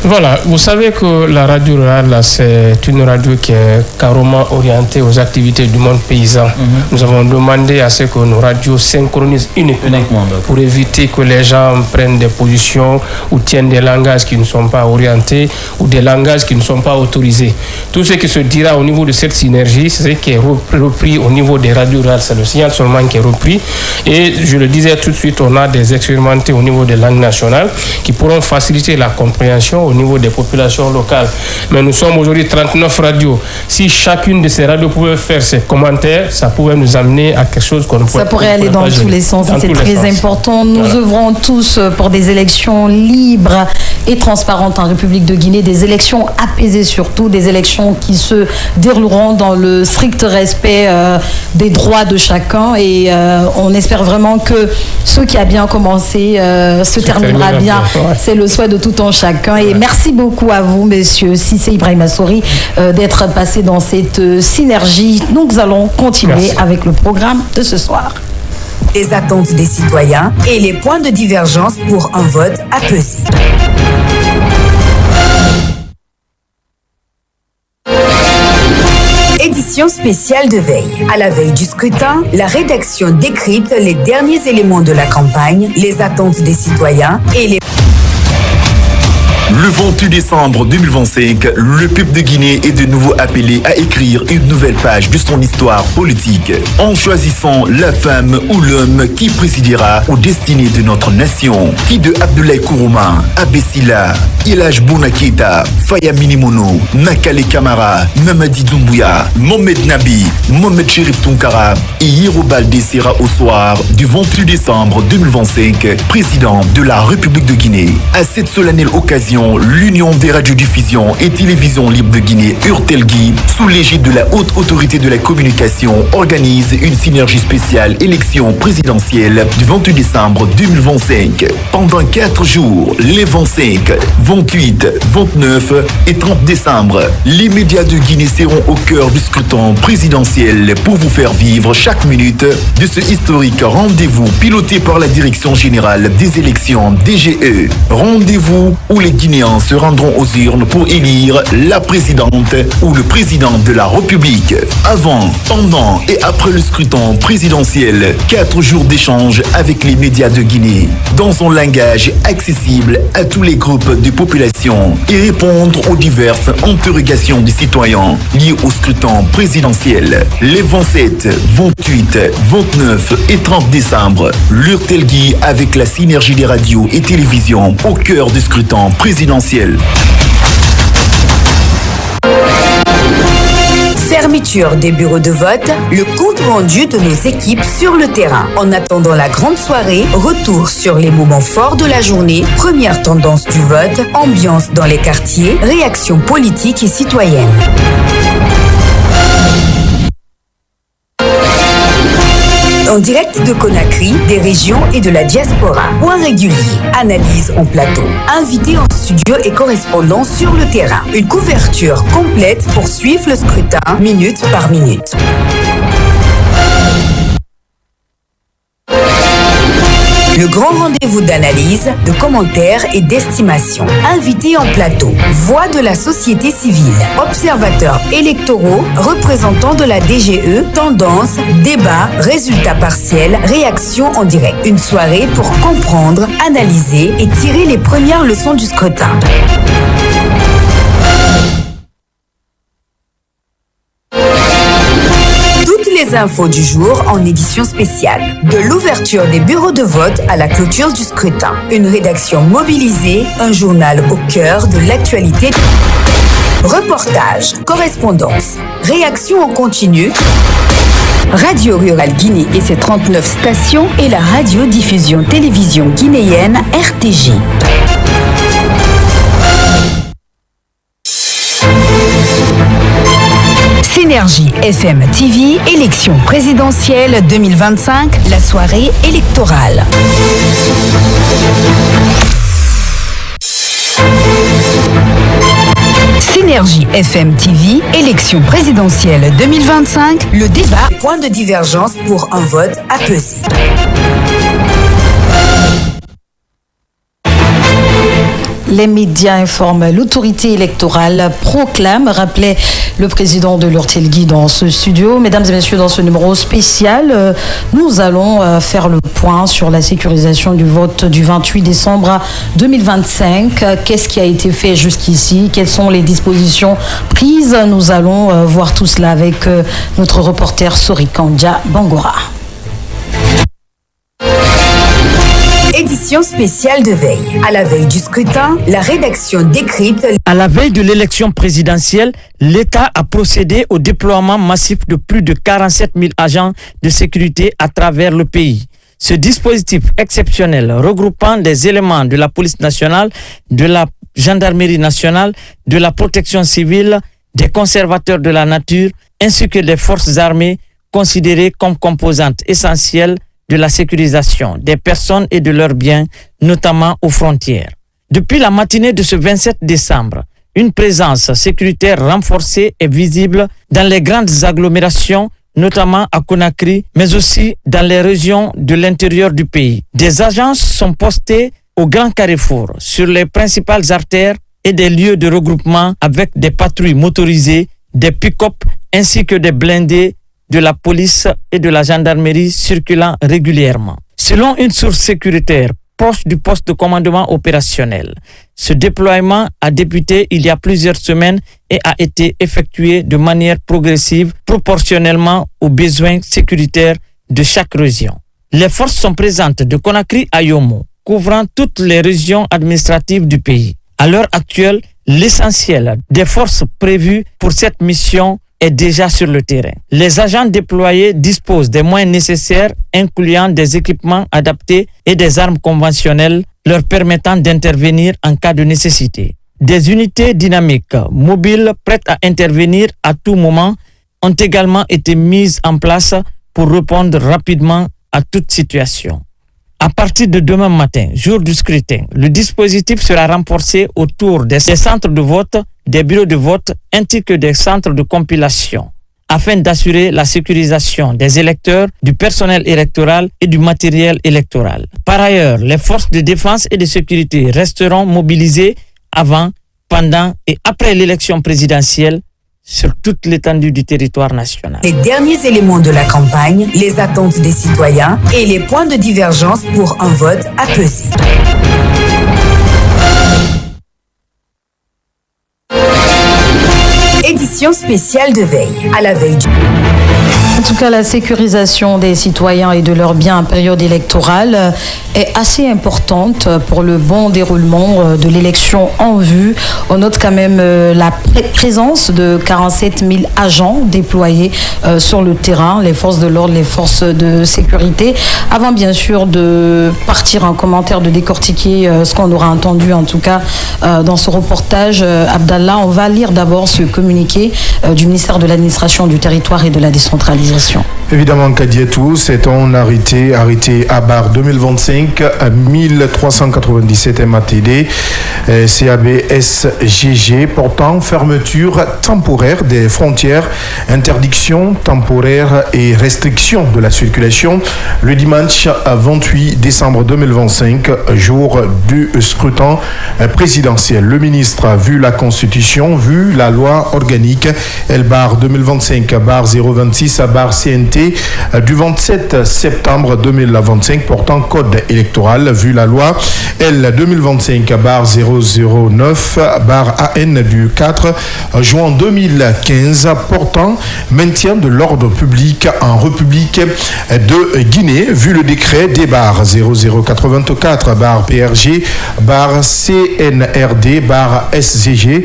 Voilà, vous savez que la radio rurale, c'est une radio qui est carrément orientée aux activités du monde paysan. Nous avons demandé à ce que nos radios synchronisent uniquement pour éviter que les gens prennent des positions ou tiennent des langages qui ne sont pas orientés ou des langages qui ne sont pas autorisés. Tout ce qui se dira au niveau de cette synergie, c'est ce qui est repris au niveau des radios rurales. C'est le signal seulement qui est repris. Et je le disais tout de suite, on a des expérimentés au niveau des langues nationales qui pourront faciliter la compréhension au niveau des populations locales. Mais nous sommes aujourd'hui 39 radios. Si chacune de ces radios pouvait faire ses commentaires, ça pourrait nous amener à quelque chose qu'on ne pourrait pas. Ça pourrait aller dans tous les sens. C'est très important. Nous œuvrons tous pour des élections libres et transparentes en République de Guinée, des élections apaisées surtout, des élections qui se dérouleront dans le strict respect des droits de chacun. Et on espère vraiment que ce qui a bien commencé se terminera bien. C'est le souhait de tout un chacun. Et merci beaucoup à vous, monsieur Cissé Ibrahima Sori, d'être passé dans cette synergie. Nous allons continuer avec le programme de ce soir. Les attentes des citoyens et les points de divergence pour un vote apaisé. Édition spéciale de veille. À la veille du scrutin, la rédaction décrypte les derniers éléments de la campagne, les attentes des citoyens et les... Le 28 décembre 2025, le peuple de Guinée est de nouveau appelé à écrire une nouvelle page de son histoire politique en choisissant la femme ou l'homme qui présidera aux destinées de notre nation. Qui de Abdoulaye Kourouma, Abessila, Ilaj Bounaketa, Faya Minimono, Nakale Kamara, Mamadi Doumbouya, Mohamed Nabi, Mohamed Chérif Tunkara et Hiro Baldé sera au soir du 28 décembre 2025 président de la République de Guinée. À cette solennelle occasion, l'Union des radiodiffusions et télévisions libres de Guinée, URTELGI, sous l'égide de la Haute Autorité de la Communication, organise une synergie spéciale élection présidentielle du 28 décembre 2025. Pendant 4 jours, les 25, 28, 29 et 30 décembre, les médias de Guinée seront au cœur du scrutin présidentiel pour vous faire vivre chaque minute de ce historique rendez-vous piloté par la Direction Générale des Élections DGE. Rendez-vous où les Guinéens se rendront aux urnes pour élire la présidente ou le président de la République. Avant, pendant et après le scrutin présidentiel, 4 jours d'échange avec les médias de Guinée, dans un langage accessible à tous les groupes de population et répondre aux diverses interrogations des citoyens liées au scrutin présidentiel. Les 27, 28, 29 et 30 décembre, l'URTELGI avec la synergie des radios et télévisions au cœur du scrutin présidentiel. Fermeture des bureaux de vote, le compte rendu de nos équipes sur le terrain. En attendant la grande soirée, retour sur les moments forts de la journée, première tendance du vote, ambiance dans les quartiers, réactions politiques et citoyennes. En direct de Conakry, des régions et de la diaspora. Point régulier, analyse en plateau. Invités en studio et correspondants sur le terrain. Une couverture complète pour suivre le scrutin minute par minute. Le grand rendez-vous d'analyse, de commentaires et d'estimation. Invités en plateau, voix de la société civile, observateurs électoraux, représentants de la DGE, tendances, débats, résultats partiels, réactions en direct. Une soirée pour comprendre, analyser et tirer les premières leçons du scrutin. Les infos du jour en édition spéciale. De l'ouverture des bureaux de vote à la clôture du scrutin. Une rédaction mobilisée, un journal au cœur de l'actualité. Reportage, correspondance, réaction en continu. Radio Rurale Guinée et ses 39 stations et la radiodiffusion télévision guinéenne RTJ. Synergie FM TV, élection présidentielle 2025, la soirée électorale. Synergie FM TV, élection présidentielle 2025, le débat, point de divergence pour un vote apaisé. Les médias informent, l'autorité électorale proclame, rappelait le président de l'Urtelgui dans ce studio. Mesdames et messieurs, dans ce numéro spécial, nous allons faire le point sur la sécurisation du vote du 28 décembre 2025. Qu'est-ce qui a été fait jusqu'ici? Quelles sont les dispositions prises? Nous allons voir tout cela avec notre reporter Sorikandia Bangora. Édition spéciale de veille. À la veille du scrutin, la rédaction décrypte. À la veille de l'élection présidentielle, l'État a procédé au déploiement massif de plus de 47 000 agents de sécurité à travers le pays. Ce dispositif exceptionnel, regroupant des éléments de la police nationale, de la gendarmerie nationale, de la protection civile, des conservateurs de la nature, ainsi que des forces armées, considérées comme composantes essentielles de la sécurisation des personnes et de leurs biens, notamment aux frontières. Depuis la matinée de ce 27 décembre, une présence sécuritaire renforcée est visible dans les grandes agglomérations, notamment à Conakry, mais aussi dans les régions de l'intérieur du pays. Des agences sont postées aux grands carrefours, sur les principales artères et des lieux de regroupement avec des patrouilles motorisées, des pick-up ainsi que des blindés de la police et de la gendarmerie circulant régulièrement. Selon une source sécuritaire proche du poste de commandement opérationnel, ce déploiement a débuté il y a plusieurs semaines et a été effectué de manière progressive proportionnellement aux besoins sécuritaires de chaque région. Les forces sont présentes de Conakry à Yomo, couvrant toutes les régions administratives du pays. À l'heure actuelle, l'essentiel des forces prévues pour cette mission est déjà sur le terrain. Les agents déployés disposent des moyens nécessaires, incluant des équipements adaptés et des armes conventionnelles leur permettant d'intervenir en cas de nécessité. Des unités dynamiques, mobiles, prêtes à intervenir à tout moment, ont également été mises en place pour répondre rapidement à toute situation. À partir de demain matin, jour du scrutin, le dispositif sera renforcé autour des centres de vote, des bureaux de vote ainsi que des centres de compilation, afin d'assurer la sécurisation des électeurs, du personnel électoral et du matériel électoral. Par ailleurs, les forces de défense et de sécurité resteront mobilisées avant, pendant et après l'élection présidentielle sur toute l'étendue du territoire national. Les derniers éléments de la campagne, les attentes des citoyens et les points de divergence pour un vote apaisé. Édition spéciale de veille. À la veille du... En tout cas, la sécurisation des citoyens et de leurs biens en période électorale est assez importante pour le bon déroulement de l'élection en vue. On note quand même la présence de 47 000 agents déployés sur le terrain, les forces de l'ordre, les forces de sécurité. Avant bien sûr de partir en commentaire, de décortiquer ce qu'on aura entendu en tout cas dans ce reportage, Abdallah, on va lire d'abord ce communiqué du ministère de l'administration du territoire et de la décentralisation. l'organisation. Évidemment, Kadietou, c'est un arrêté à barre 2025 à 1397 MATD, CABSGG, portant fermeture temporaire des frontières, interdiction temporaire et restriction de la circulation le dimanche 28 décembre 2025, jour du scrutin présidentiel. Le ministre a vu la Constitution, vu la loi organique L-bar 2025 barre 026 à barre CNT du 27 septembre 2025 portant code électoral, vu la loi L 2025 barre 009 barre AN du 4 juin 2015 portant maintien de l'ordre public en République de Guinée, vu le décret des barres 0084 barre PRG barre CNRD barre SGG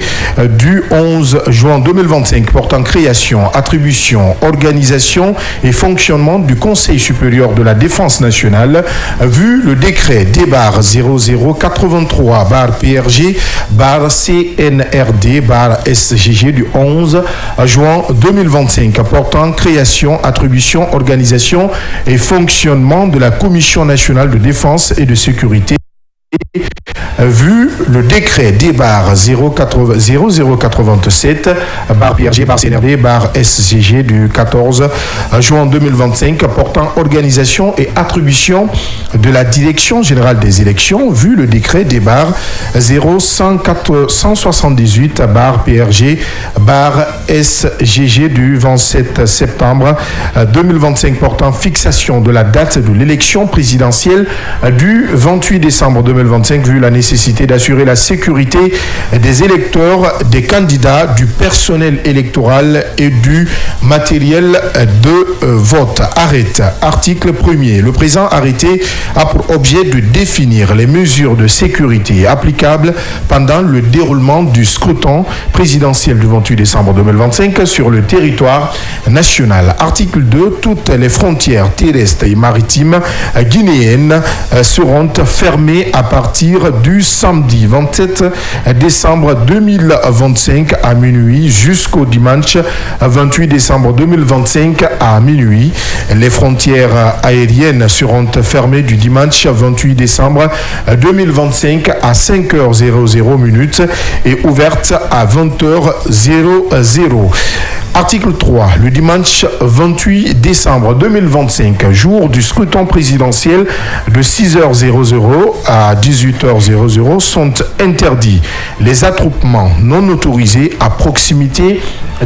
du 11 juin 2025 portant création, attribution, organisation et fonctionnement du Conseil supérieur de la défense nationale, vu le décret des barres 0083 barre PRG barre CNRD barre SGG du 11 juin 2025 portant création, attribution, organisation et fonctionnement de la Commission nationale de défense et de sécurité, vu le décret des barres 0087 barre PRG barre CNRD barre SGG du 14 juin 2025 portant organisation et attribution de la Direction générale des élections, vu le décret des barres 0178 barre PRG barre SGG du 27 septembre 2025 portant fixation de la date de l'élection présidentielle du 28 décembre 2025, vu la nécessité d'assurer la sécurité des électeurs, des candidats, du personnel électoral et du matériel de vote. Arrête. Article 1er. Le présent arrêté a pour objet de définir les mesures de sécurité applicables pendant le déroulement du scrutin présidentiel du 28 décembre 2025 sur le territoire national. Article 2. Toutes les frontières terrestres et maritimes guinéennes seront fermées à partir du samedi 27 décembre 2025 à minuit jusqu'au dimanche 28 décembre 2025 à minuit. Les frontières aériennes seront fermées du dimanche 28 décembre 2025 à 5h00 et ouvertes à 20h00. Article 3. Le dimanche 28 décembre 2025, jour du scrutin présidentiel, de 6h00 à 18h00 sont interdits les attroupements non autorisés à proximité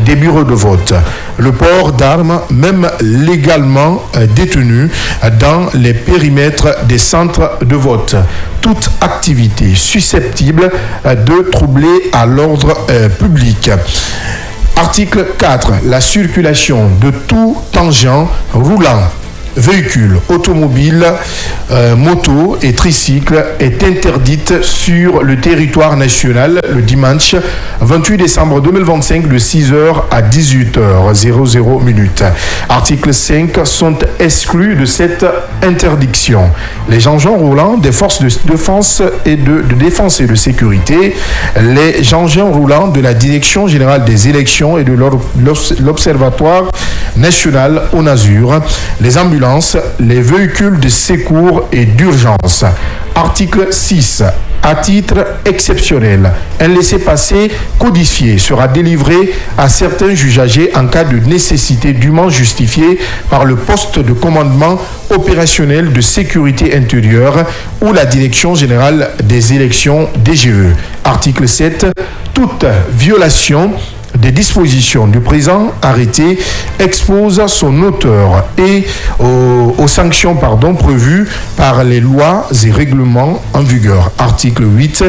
des bureaux de vote, le port d'armes, même légalement détenus, dans les périmètres des centres de vote, toute activité susceptible de troubler à l'ordre public. Article 4. La circulation de tout engin roulant, véhicules, automobiles, motos et tricycles est interdite sur le territoire national le dimanche 28 décembre 2025 de 6h à 18h00. Article 5 sont exclus de cette interdiction les engins roulants des forces de défense et de défense et de sécurité, les engins roulants de la Direction générale des élections et de l'Observatoire national ONASUR, les ambulances, les véhicules de secours et d'urgence. Article 6. À titre exceptionnel, un laissez-passer codifié sera délivré à certains usagers en cas de nécessité dûment justifiée par le poste de commandement opérationnel de sécurité intérieure ou la Direction générale des élections DGE. Article 7. Toute violation des dispositions du présent arrêté expose son auteur et aux sanctions prévues par les lois et règlements en vigueur. Article 8.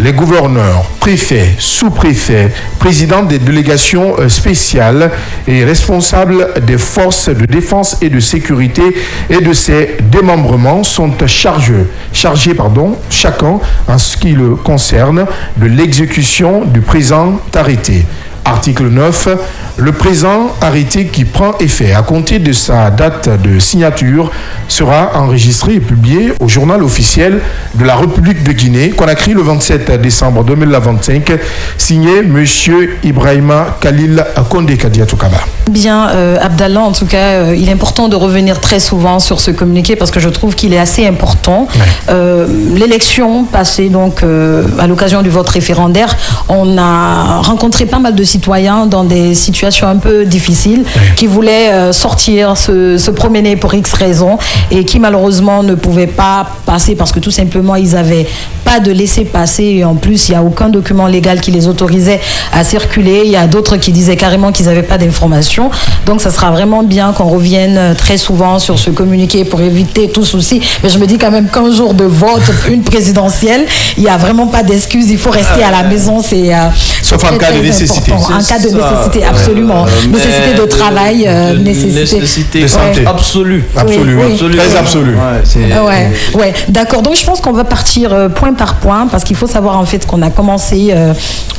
Les gouverneurs, préfets, sous-préfets, présidents des délégations spéciales et responsables des forces de défense et de sécurité et de ses démembrements sont chargés, chacun en ce qui le concerne, de l'exécution du présent arrêté. Article 9. Le présent arrêté qui prend effet à compter de sa date de signature sera enregistré et publié au journal officiel de la République de Guinée, Conakry, le 27 27 décembre 2025, signé Monsieur Ibrahima Khalil Condé Kadiatou Kaba. Bien, Abdallah, en tout cas, il est important de revenir très souvent sur ce communiqué parce que je trouve qu'il est assez important. L'élection passée, donc, à l'occasion du vote référendaire, on a rencontré pas mal de citoyens dans des situations un peu difficiles qui voulaient sortir, se promener pour X raisons et qui malheureusement ne pouvaient pas passer parce que tout simplement ils n'avaient pas de laissez-passer et en plus il n'y a aucun document légal qui les autorisait à circuler. Il y a d'autres qui disaient carrément qu'ils n'avaient pas d'informations. Donc ça sera vraiment bien qu'on revienne très souvent sur ce communiqué pour éviter tout souci. Mais je me dis quand même qu'un jour de vote, une présidentielle, il n'y a vraiment pas d'excuse. Il faut rester à la maison. C'est sauf en cas de nécessité. En cas de nécessité, absolument. Nécessité de travail, nécessité de santé. Absolue. Très absolue. Ouais. D'accord. Donc je pense qu'on va partir point par point parce qu'il faut savoir en fait qu'on a commencé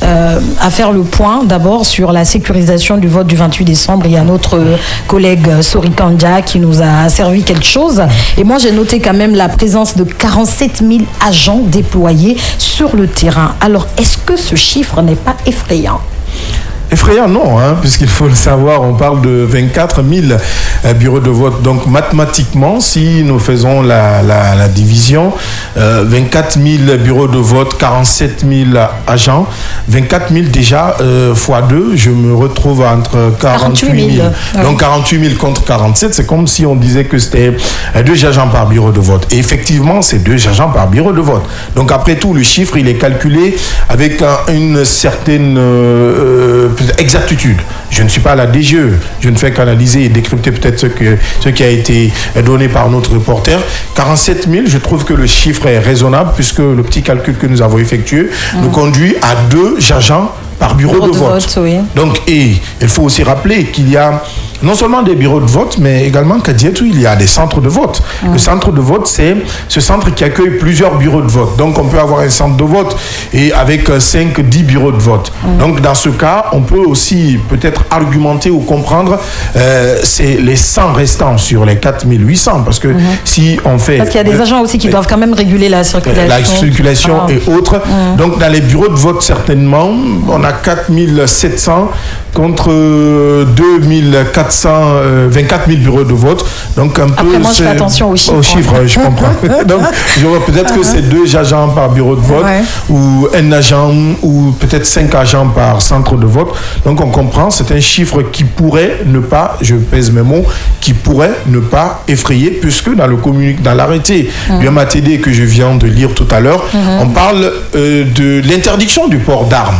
à faire le point d'abord sur la sécurisation du vote du 28 décembre. Il y a notre collègue Sori Kandia qui nous a servi quelque chose. Et moi j'ai noté quand même la présence de 47 000 agents déployés sur le terrain. Alors est-ce que ce chiffre n'est pas effrayant? Effrayant, non, puisqu'il faut le savoir, on parle de 24 000 bureaux de vote. Donc, mathématiquement, si nous faisons la division, 24 000 bureaux de vote, 47 000 agents, 24 000 déjà fois 2, je me retrouve entre 48 000. Donc, 48 000 contre 47, c'est comme si on disait que c'était 2 agents par bureau de vote. Et effectivement, c'est 2 agents par bureau de vote. Donc, après tout, le chiffre, il est calculé avec une certaine exactitude. Je ne suis pas à la DGE, je ne fais qu'analyser et décrypter peut-être ce qui a été donné par notre reporter. 47 000, je trouve que le chiffre est raisonnable puisque le petit calcul que nous avons effectué nous conduit à 2 agents par bureau de vote. Oui. Donc, et il faut aussi rappeler qu'il y a non seulement des bureaux de vote, mais également qu'à Diatou, il y a des centres de vote. Le centre de vote, c'est ce centre qui accueille plusieurs bureaux de vote. Donc, on peut avoir un centre de vote et avec 5-10 bureaux de vote. Donc, dans ce cas, on peut aussi peut-être argumenter ou comprendre c'est les 100 restants sur les 4800. Parce que si on fait... Parce qu'il y a des agents aussi qui doivent quand même réguler la circulation. La circulation et autres. Donc, dans les bureaux de vote, certainement, on a 4700 contre 24 000 bureaux de vote. Donc, un peu. Après, moi, je fais attention aux chiffres. Aux chiffres, je comprends. Donc, je vois peut-être que c'est 2 agents par bureau de vote ou un agent ou peut-être 5 agents par centre de vote. Donc, on comprend, c'est un chiffre qui pourrait ne pas, je pèse mes mots, qui pourrait ne pas effrayer puisque dans l'arrêté du MATD que je viens de lire tout à l'heure, on parle de l'interdiction du port d'armes.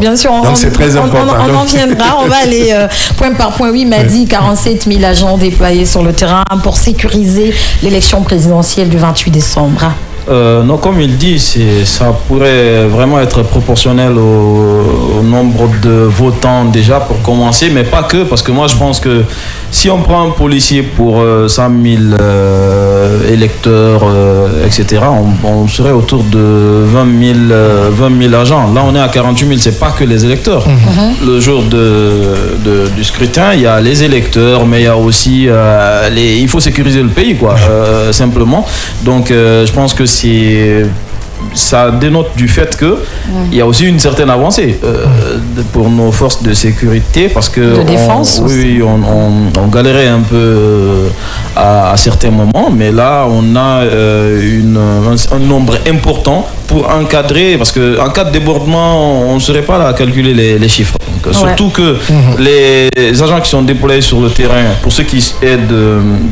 Bien sûr. Donc c'est très important. On en viendra, on va aller point par point. Oui, m'a dit 47 000 agents déployés sur le terrain pour sécuriser l'élection présidentielle du 28 décembre. Non, comme il dit, ça pourrait vraiment être proportionnel au nombre de votants déjà pour commencer, mais pas que, parce que moi je pense que si on prend un policier pour 100 000 électeurs, etc., on serait autour de 20 000 agents. Là, on est à 48 000, c'est pas que les électeurs. Le jour du scrutin, il y a les électeurs, mais il y a aussi il faut sécuriser le pays, quoi, simplement. Donc, je pense que ça dénote du fait qu'il y a aussi une certaine avancée pour nos forces de sécurité parce que de défense on galérait un peu à certains moments, mais là on a un nombre important pour encadrer, parce qu'en cas de débordement on ne serait pas là à calculer les chiffres. Donc, surtout que les agents qui sont déployés sur le terrain, pour ceux qui aident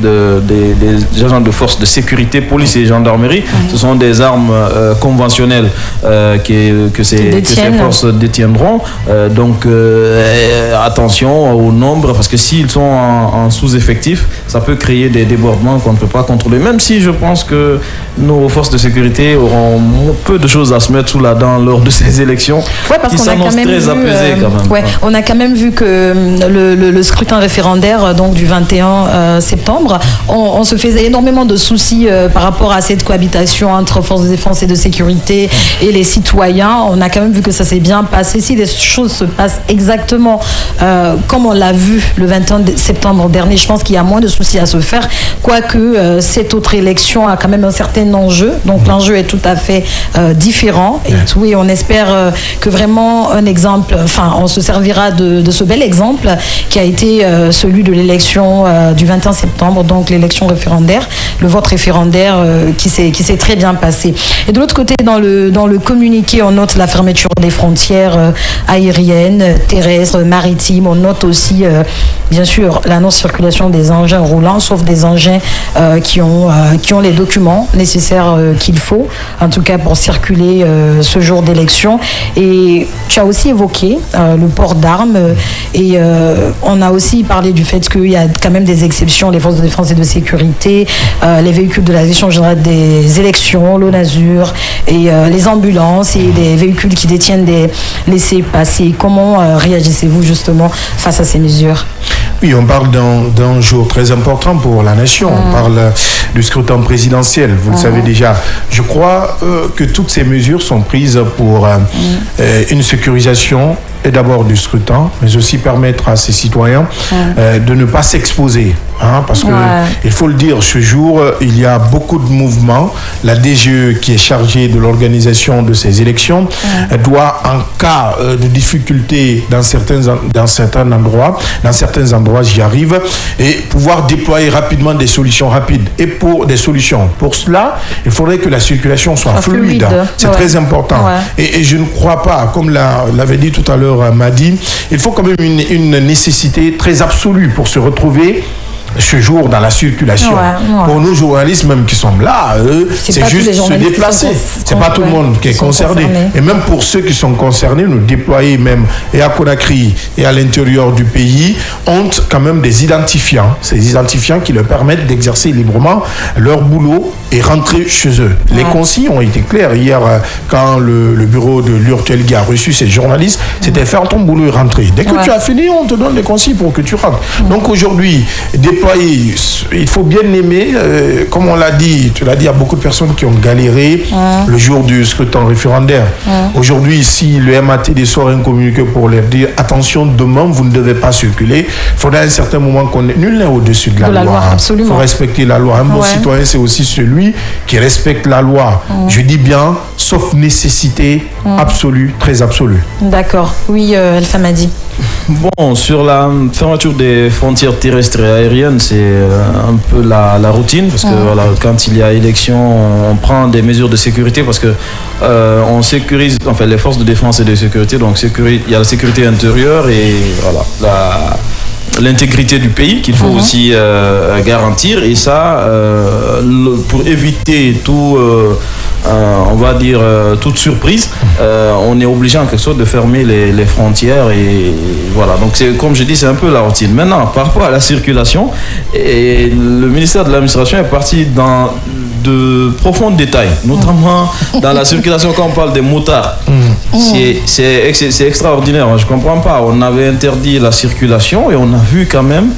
des agents de force de sécurité, police et gendarmerie, ce sont des armes conventionnelles que ces forces détiendront. Donc attention au nombre, parce que s'ils sont en sous-effectif, ça peut créer des débordements qu'on ne peut pas contrôler. Même si je pense que nos forces de sécurité auront peu de choses à se mettre sous la dent lors de ces élections. Parce qui s'annoncent très apaisées quand même. On a quand même vu que le scrutin référendaire donc du 21 septembre, on se faisait énormément de soucis par rapport à cette cohabitation entre forces de défense et de sécurité et les citoyens. On a quand même vu que ça s'est bien passé. Si les choses se passent exactement comme on l'a vu le 21 septembre dernier, je pense qu'il y a moins de soucis à se faire, quoique cette autre élection a quand même un certain enjeu. Donc l'enjeu est tout à fait différents et tout. Et on espère que vraiment un exemple, on se servira de ce bel exemple qui a été celui de l'élection du 21 septembre, donc l'élection référendaire, le vote référendaire qui s'est très bien passé. Et de l'autre côté, dans le communiqué, on note la fermeture des frontières aériennes, terrestres, maritimes. On note aussi, bien sûr, la non-circulation des engins roulants, sauf des engins qui ont les documents nécessaires qu'il faut, en tout cas pour circuler ce jour d'élection. Et tu as aussi évoqué le port d'armes et on a aussi parlé du fait qu'il y a quand même des exceptions, les forces de défense et de sécurité, les véhicules de la Direction générale des élections, l'ONASUR et les ambulances et les véhicules qui détiennent des laissez-passer. Comment réagissez-vous justement face à ces mesures? Oui, on parle d'un jour très important pour la nation. On parle du scrutin présidentiel, vous le savez déjà. Je crois que toutes ces mesures sont prises pour une sécurisation et d'abord du scrutin, mais aussi permettre à ces citoyens de ne pas s'exposer. Parce que, il faut le dire, ce jour, il y a beaucoup de mouvements. La DGE, qui est chargée de l'organisation de ces élections, doit, en cas de difficulté dans certains endroits, j'y arrive, et pouvoir déployer rapidement des solutions rapides. Et pour des solutions. Pour cela, il faudrait que la circulation soit fluide. C'est très important. Et je ne crois pas, comme l'avait dit tout à l'heure Madi, il faut quand même une nécessité très absolue pour se retrouver ce jour dans la circulation. Pour nous journalistes même qui sommes là, c'est juste se déplacer. C'est pas tout le monde qui est concerné. Et même pour ceux qui sont concernés, nous déployer même et à Conakry et à l'intérieur du pays ont quand même des identifiants. Ces identifiants qui leur permettent d'exercer librement leur boulot et rentrer chez eux. Les consignes ont été claires hier quand le bureau de l'URTLG a reçu ces journalistes. C'était faire ton boulot et rentrer. Dès que tu as fini, on te donne les consignes pour que tu rentres. Donc aujourd'hui, il faut bien aimer, comme on l'a dit, tu l'as dit, il y a beaucoup de personnes qui ont galéré le jour du scrutin référendaire. Aujourd'hui, si le MAT sort un communiqué pour leur dire attention, demain vous ne devez pas circuler, il faudra à un certain moment qu'on est nul n'est au-dessus de la loi. Il faut respecter la loi. Un bon citoyen, c'est aussi celui qui respecte la loi. Je dis bien, sauf nécessité absolue, très absolue. D'accord. Oui, Alpha Madi. Bon, sur la fermeture des frontières terrestres et aériennes, c'est un peu la routine, parce que voilà, quand il y a élection, on prend des mesures de sécurité, parce que on sécurise, enfin les forces de défense et de sécurité, donc il y a la sécurité intérieure et voilà, l'intégrité du pays qu'il faut aussi garantir, et ça pour éviter tout on va dire toute surprise, on est obligé en quelque sorte de fermer les frontières, et voilà, donc c'est, comme je dis, c'est un peu la routine. Maintenant, par rapport à la circulation, et le ministère de l'administration est parti dans de profonds détails, notamment dans la circulation. Quand on parle des motards, c'est extraordinaire, je ne comprends pas. On avait interdit la circulation et on a vu quand même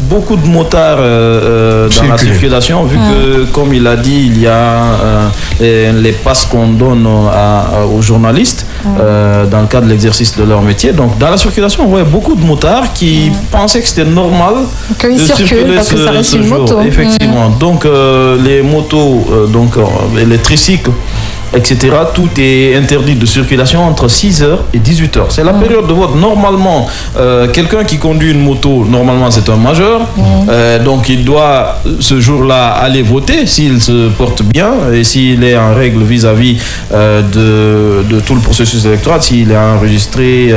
beaucoup de motards dans la circulation, vu que, comme il a dit, il y a les passes qu'on donne aux journalistes dans le cadre de l'exercice de leur métier. Donc dans la circulation, on voit beaucoup de motards qui pensaient que c'était normal de circuler parce que ça reste une moto. Effectivement. Donc les motos, les tricycles, etc. Tout est interdit de circulation entre 6h et 18h. C'est la période de vote. Normalement, quelqu'un qui conduit une moto, normalement c'est un majeur, donc il doit ce jour-là aller voter s'il se porte bien et s'il est en règle vis-à-vis de tout le processus électoral, s'il est enregistré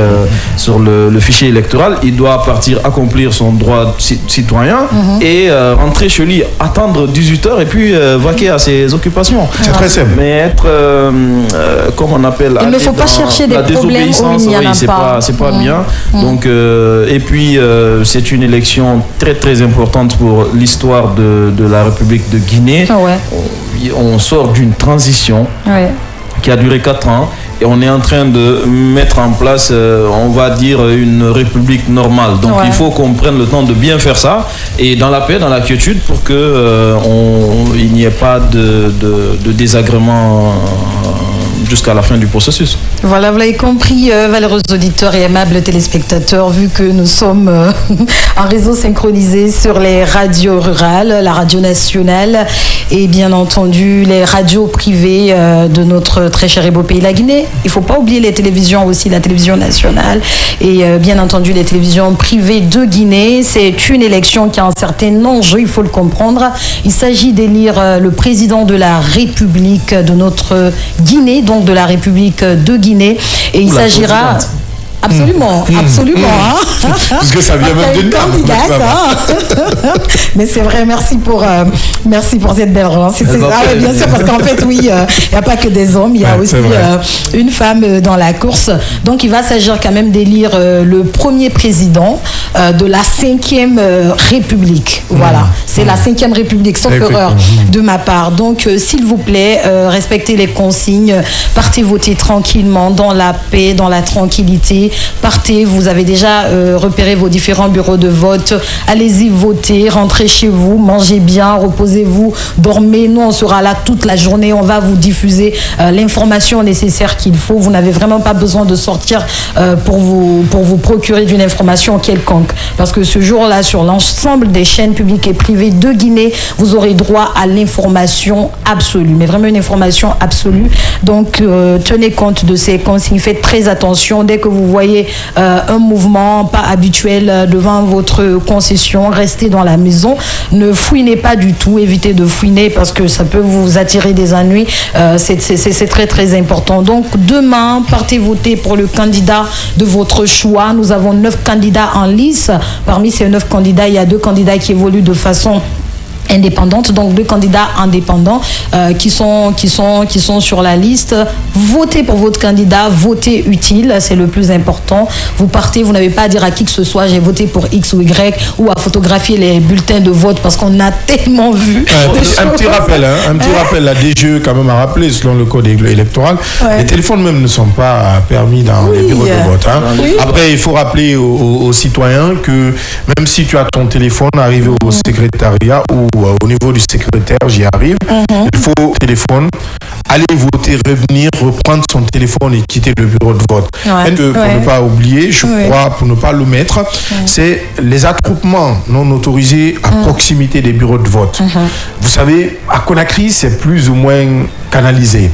sur le fichier électoral, il doit partir accomplir son droit citoyen et rentrer chez lui, attendre 18h et puis vaquer à ses occupations. C'est très simple. Mais être comme on appelle, il ne faut pas chercher des problèmes où il n'y en a pas. C'est pas bien. Donc et puis c'est une élection très très importante pour l'histoire de la République de Guinée. On sort d'une transition qui a duré 4 ans. Et on est en train de mettre en place, on va dire, une république normale. Donc il faut qu'on prenne le temps de bien faire ça, et dans la paix, dans la quiétude, pour qu'il n'y ait pas de désagréments jusqu'à la fin du processus. Voilà, vous l'avez compris, valeureux auditeurs et aimables téléspectateurs, vu que nous sommes en réseau synchronisé sur les radios rurales, la radio nationale et bien entendu les radios privées de notre très cher et beau pays, la Guinée. Il ne faut pas oublier les télévisions aussi, la télévision nationale et bien entendu les télévisions privées de Guinée. C'est une élection qui a un certain enjeu, il faut le comprendre. Il s'agit d'élire le président de la République de notre Guinée, donc de la République de Guinée. Et il s'agira... Absolument, absolument. Hein. Parce que ça vient même d'une candidate. Hein. Mais c'est vrai, merci pour cette belle relance. Bien sûr, parce qu'en fait, oui, il n'y a pas que des hommes, il y a aussi une femme dans la course. Donc, il va s'agir quand même d'élire le premier président de la 5e République. Voilà, c'est la 5e République, sauf erreur de ma part. Donc, s'il vous plaît, respectez les consignes, partez voter tranquillement, dans la paix, dans la tranquillité. Partez, vous avez déjà repéré vos différents bureaux de vote. Allez-y voter, rentrez chez vous, mangez bien, reposez-vous, dormez. Nous, on sera là toute la journée. On va vous diffuser l'information nécessaire qu'il faut. Vous n'avez vraiment pas besoin de sortir pour vous procurer d'une information quelconque. Parce que ce jour-là, sur l'ensemble des chaînes publiques et privées de Guinée, vous aurez droit à l'information absolue. Mais vraiment une information absolue. Donc, tenez compte de ces consignes. Faites très attention. Dès que vous voyez un mouvement pas habituel devant votre concession, restez dans la maison, ne fouinez pas du tout, évitez de fouiner parce que ça peut vous attirer des ennuis, c'est très très important. Donc demain, partez voter pour le candidat de votre choix. Nous avons 9 candidats en lice. Parmi ces 9 candidats, il y a 2 candidats qui évoluent de façon indépendante, donc 2 candidats indépendants qui sont sur la liste. Votez pour votre candidat, votez utile, c'est le plus important. Vous partez, vous n'avez pas à dire à qui que ce soit j'ai voté pour X ou Y ou à photographier les bulletins de vote parce qu'on a tellement vu. Un petit rappel, la DGE quand même a rappelé selon le code électoral, les téléphones même ne sont pas permis dans les bureaux de vote. Hein. Oui. Après, il faut rappeler aux citoyens que même si tu as ton téléphone, arrivé au secrétariat ou au niveau du secrétaire, j'y arrive. Il faut téléphone, aller voter, revenir, reprendre son téléphone et quitter le bureau de vote. Et pour ne pas oublier, je crois, pour ne pas l'omettre, c'est les attroupements non autorisés à proximité des bureaux de vote. Vous savez, à Conakry, c'est plus ou moins canalisé.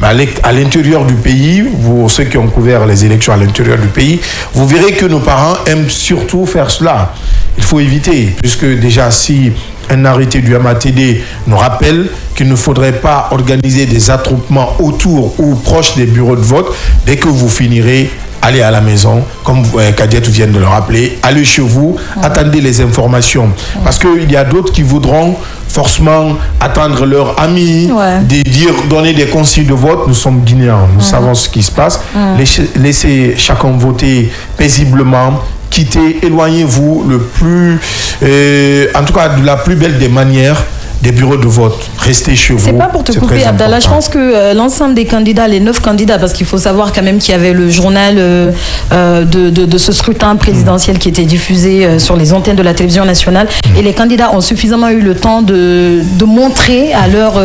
À l'intérieur du pays, pour ceux qui ont couvert les élections à l'intérieur du pays, vous verrez que nos parents aiment surtout faire cela. Il faut éviter, puisque déjà si un arrêté du MATD nous rappelle qu'il ne faudrait pas organiser des attroupements autour ou proches des bureaux de vote. Dès que vous finirez, allez à la maison, comme Kadiatou vient de le rappeler, allez chez vous, attendez les informations. Parce qu'il y a d'autres qui voudront forcément attendre leur ami, donner des consignes de vote. Nous sommes Guinéens, nous savons ce qui se passe. Laissez chacun voter paisiblement. Quittez, éloignez-vous en tout cas de la plus belle des manières des bureaux de vote. Restez chez vous. C'est pas pour te couper, Abdallah. Je pense que l'ensemble des candidats, les 9 candidats, parce qu'il faut savoir quand même qu'il y avait le journal de ce scrutin présidentiel qui était diffusé sur les antennes de la télévision nationale. Et les candidats ont suffisamment eu le temps de montrer à leurs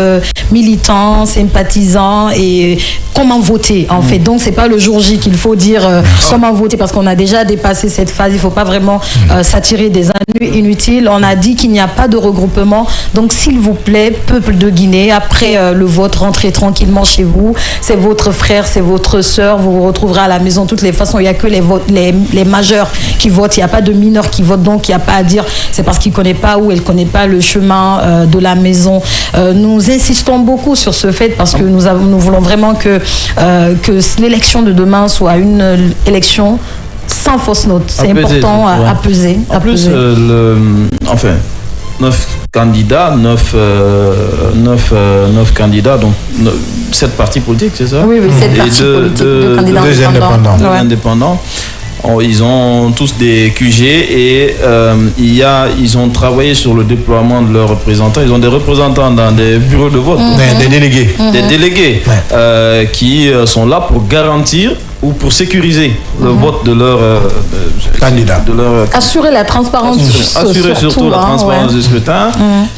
militants, sympathisants et comment voter en fait. Donc c'est pas le jour J qu'il faut dire comment voter parce qu'on a déjà dépassé cette phase. Il faut pas vraiment s'attirer des ennuis inutiles. On a dit qu'il n'y a pas de regroupement. Donc s'il vous plaît, peuple de Guinée, après le vote, rentrez tranquillement chez vous. C'est votre frère, c'est votre sœur. Vous vous retrouverez à la maison. De toutes les façons, il n'y a que les majeurs qui votent. Il n'y a pas de mineurs qui votent. Donc il n'y a pas à dire c'est parce qu'ils ne connaissent pas ou elle ne connaît pas le chemin de la maison. Nous insistons beaucoup sur ce fait parce que nous voulons vraiment que l'élection de demain soit une élection sans fausse note. C'est important à peser. En plus, 9 candidats, 9 candidats, donc 7 partis politiques, c'est ça? Oui, 7 partis politiques, 2 candidats indépendants. Indépendants. Ils ont tous des QG et ils ont travaillé sur le déploiement de leurs représentants. Ils ont des représentants dans des bureaux de vote. Des délégués. Des délégués qui sont là pour garantir ou pour sécuriser le vote de leur candidat. Assurer la transparence Assurer surtout la transparence du scrutin.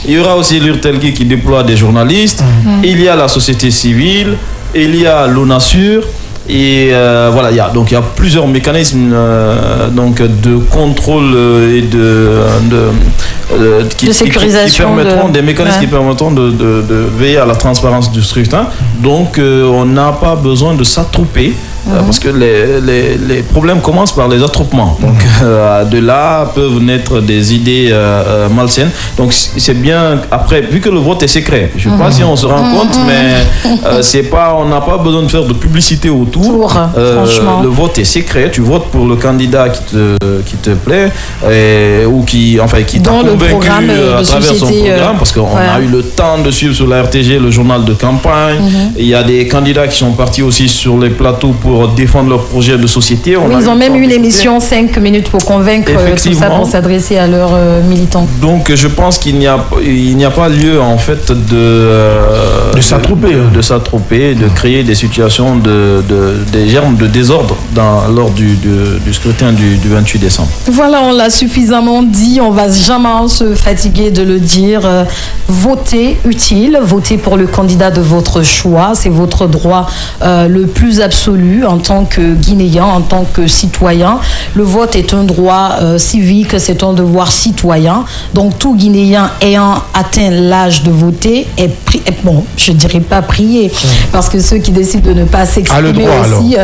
Il y aura aussi l'URTELGI qui déploie des journalistes. Il y a la société civile. et il y a l'ONASUR. Et voilà, il y a plusieurs mécanismes donc de contrôle et de sécurisation, des mécanismes qui permettront de veiller à la transparence du scrutin. Donc on n'a pas besoin de s'attrouper. Parce que les problèmes commencent par les attroupements. Donc de là peuvent naître des idées malsaines. Donc c'est bien, après, vu que le vote est secret, je ne sais pas si on se rend compte, mais on n'a pas besoin de faire de publicité autour. Franchement. Le vote est secret, tu votes pour le candidat qui te plaît ou qui t'a convaincu à travers son programme, parce qu'on a eu le temps de suivre sur la RTG le journal de campagne. Il y a des candidats qui sont partis aussi sur les plateaux pour défendre leur projet de société. Ils ont même eu une émission 5 minutes pour convaincre tout ça, pour s'adresser à leurs militants. Donc je pense qu'il n'y a pas lieu en fait de s'attrouper, de créer des situations des germes de désordre lors du scrutin du 28 décembre. Voilà, on l'a suffisamment dit, on va jamais se fatiguer de le dire. Votez utile, votez pour le candidat de votre choix, c'est votre droit le plus absolu en tant que Guinéen, en tant que citoyen. Le vote est un droit civique, c'est un devoir citoyen. Donc tout Guinéen ayant atteint l'âge de voter je dirais pas prier, parce que ceux qui décident de ne pas s'exprimer aussi,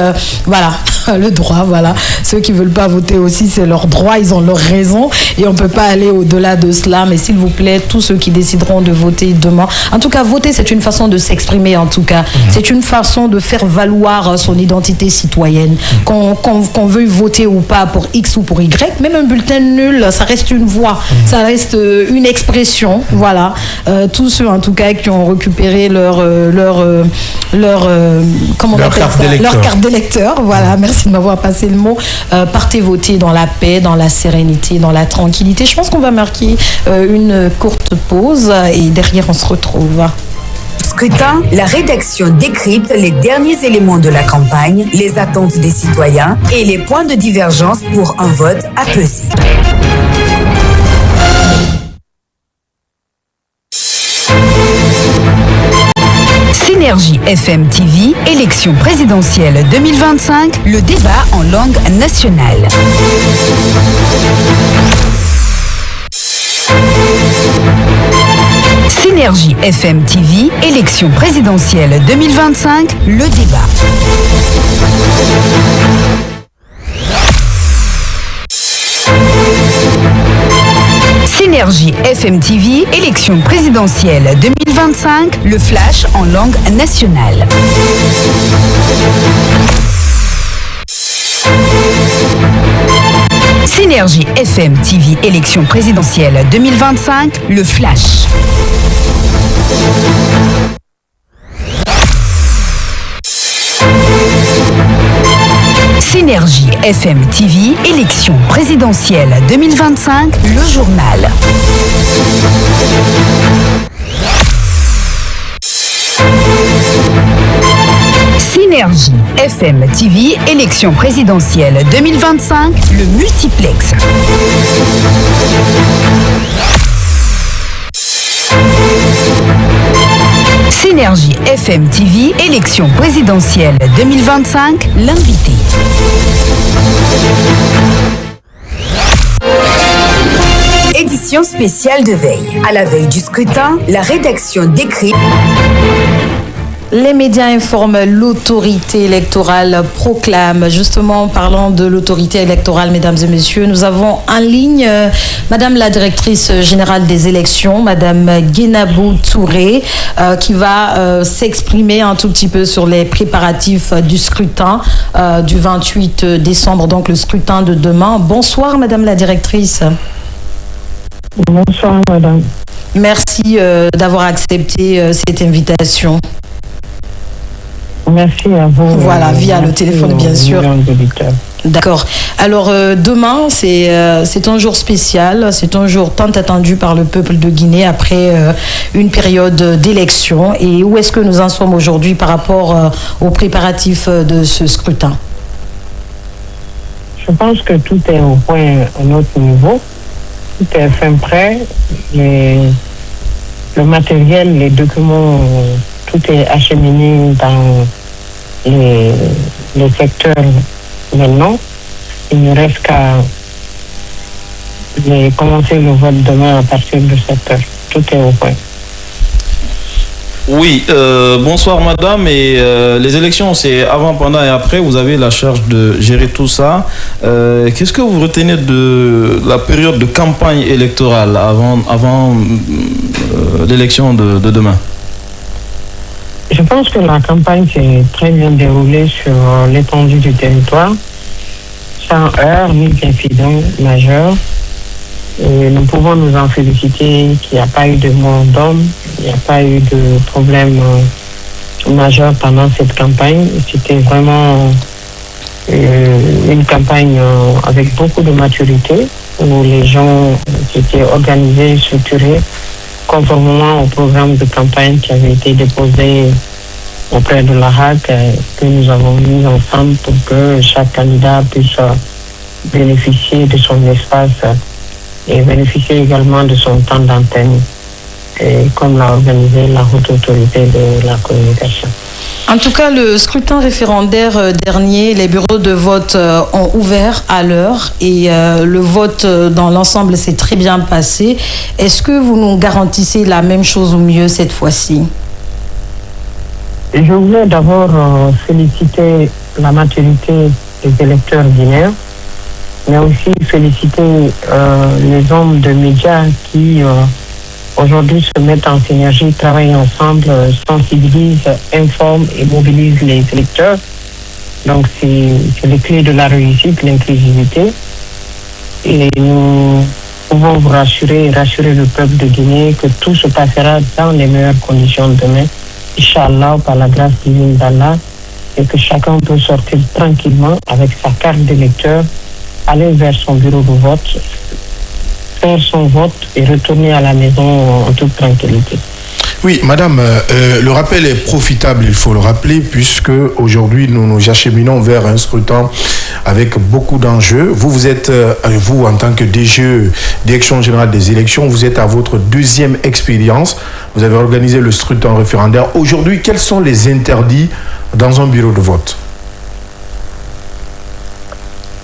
le droit, voilà. Ceux qui veulent pas voter aussi, c'est leur droit, ils ont leur raison et on peut pas aller au-delà de cela. Mais s'il vous plaît, tous ceux qui décideront de voter demain, en tout cas, voter, c'est une façon de s'exprimer, en tout cas. C'est une façon de faire valoir son identité citoyenne. Qu'on veuille voter ou pas pour X ou pour Y, même un bulletin nul, ça reste une voix, ça reste une expression, voilà. Tous ceux, en tout cas, qui ont récupéré leur carte d'électeur, voilà, merci de m'avoir passé le mot. Partez voter dans la paix, dans la sérénité, dans la tranquillité. Je pense qu'on va marquer une courte pause et derrière on se retrouve. Scrutin, la rédaction décrypte les derniers éléments de la campagne, les attentes des citoyens et les points de divergence pour un vote apaisé. Synergie FM TV, élection présidentielle 2025, le débat en langue nationale. Synergie FM TV, élection présidentielle 2025, le débat. Synergie FM TV, élection présidentielle 2025, le flash en langue nationale. Synergie FM TV, élection présidentielle 2025, le flash. Synergie FM TV, élection présidentielle 2025, le journal. Synergie FM TV, élection présidentielle 2025, le multiplex. Synergie FM TV, élection présidentielle 2025, l'invité. Édition spéciale de veille. À la veille du scrutin, la rédaction décrit. Les médias informent, l'autorité électorale proclame. Justement, en parlant de l'autorité électorale, mesdames et messieurs, nous avons en ligne Madame la directrice générale des élections, Madame Guénabou Touré, qui va s'exprimer un tout petit peu sur les préparatifs du scrutin du 28 décembre, donc le scrutin de demain. Bonsoir, Madame la directrice. Bonsoir, madame. Merci d'avoir accepté cette invitation. Merci à vous. Voilà, via le téléphone, bien sûr. D'accord. Alors, demain, c'est un jour spécial. C'est un jour tant attendu par le peuple de Guinée après une période d'élection. Et où est-ce que nous en sommes aujourd'hui par rapport aux préparatifs de ce scrutin? Je pense que tout est au point à notre niveau. Tout est fin prêt. Le matériel, les documents, tout est acheminé dans les secteurs maintenant. Il ne reste qu'à commencer le vote demain à partir de 7h. Tout est au point. Oui, bonsoir madame. Et les élections, c'est avant, pendant et après. Vous avez la charge de gérer tout ça. Qu'est-ce que vous retenez de la période de campagne électorale avant l'élection de demain? Je pense que la campagne s'est très bien déroulée sur l'étendue du territoire, sans heurts ni incidents majeurs. Et nous pouvons nous en féliciter qu'il n'y a pas eu de mort d'homme, il n'y a pas eu de problème majeur pendant cette campagne. C'était vraiment une campagne avec beaucoup de maturité, où les gens étaient organisés, structurés, conformément au programme de campagne qui avait été déposé auprès de la HAC, que nous avons mis ensemble pour que chaque candidat puisse bénéficier de son espace et bénéficier également de son temps d'antenne, comme l'a organisé la haute autorité de la communication. En tout cas, le scrutin référendaire dernier, les bureaux de vote ont ouvert à l'heure et le vote dans l'ensemble s'est très bien passé. Est-ce que vous nous garantissez la même chose ou mieux cette fois-ci? Je voulais d'abord féliciter la maturité des électeurs guinéens, mais aussi féliciter les hommes de médias qui aujourd'hui se mettent en synergie, travaillent ensemble, sensibilisent, informent et mobilisent les électeurs. Donc c'est les clés de la réussite, l'inclusivité. Et nous pouvons vous rassurer et rassurer le peuple de Guinée que tout se passera dans les meilleures conditions demain, Inch'Allah, par la grâce divine d'Allah, et que chacun peut sortir tranquillement avec sa carte d'électeur, aller vers son bureau de vote, faire son vote et retourner à la maison en toute tranquillité. Oui, madame, le rappel est profitable, il faut le rappeler, puisque aujourd'hui nous nous acheminons vers un scrutin avec beaucoup d'enjeux. Vous êtes, vous en tant que DGE, Direction Générale des Élections, vous êtes à votre deuxième expérience. Vous avez organisé le scrutin référendaire. Aujourd'hui, quels sont les interdits dans un bureau de vote?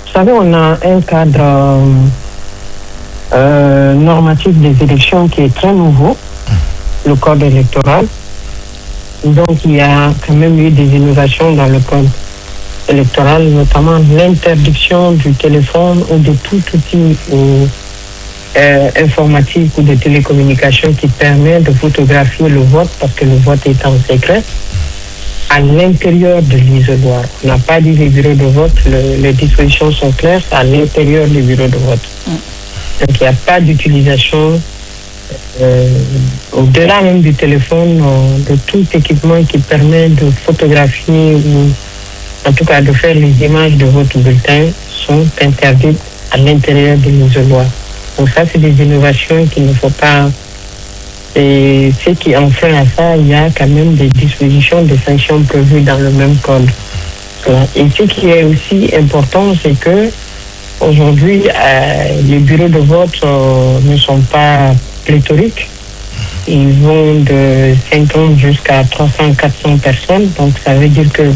Vous savez, on a un cadre normatif des élections qui est très nouveau, le code électoral. Donc il y a quand même eu des innovations dans le code électoral, notamment l'interdiction du téléphone ou de tout outil informatique ou de télécommunication qui permet de photographier le vote parce que le vote est en secret à l'intérieur de l'isoloir. On n'a pas dit les bureaux de vote, les dispositions sont claires, c'est à l'intérieur des bureaux de vote. Donc il n'y a pas d'utilisation au-delà même du téléphone, de tout équipement qui permet de photographier ou en tout cas de faire les images de votre bulletin sont interdites à l'intérieur de l'isoloir. Donc ça, c'est des innovations qu'il ne faut pas... Et ce qui en fait à ça, il y a quand même des dispositions, des sanctions prévues dans le même code. Et ce qui est aussi important, c'est que aujourd'hui, les bureaux de vote ne sont pas pléthoriques. Ils vont de 50 jusqu'à 300-400 personnes. Donc ça veut dire que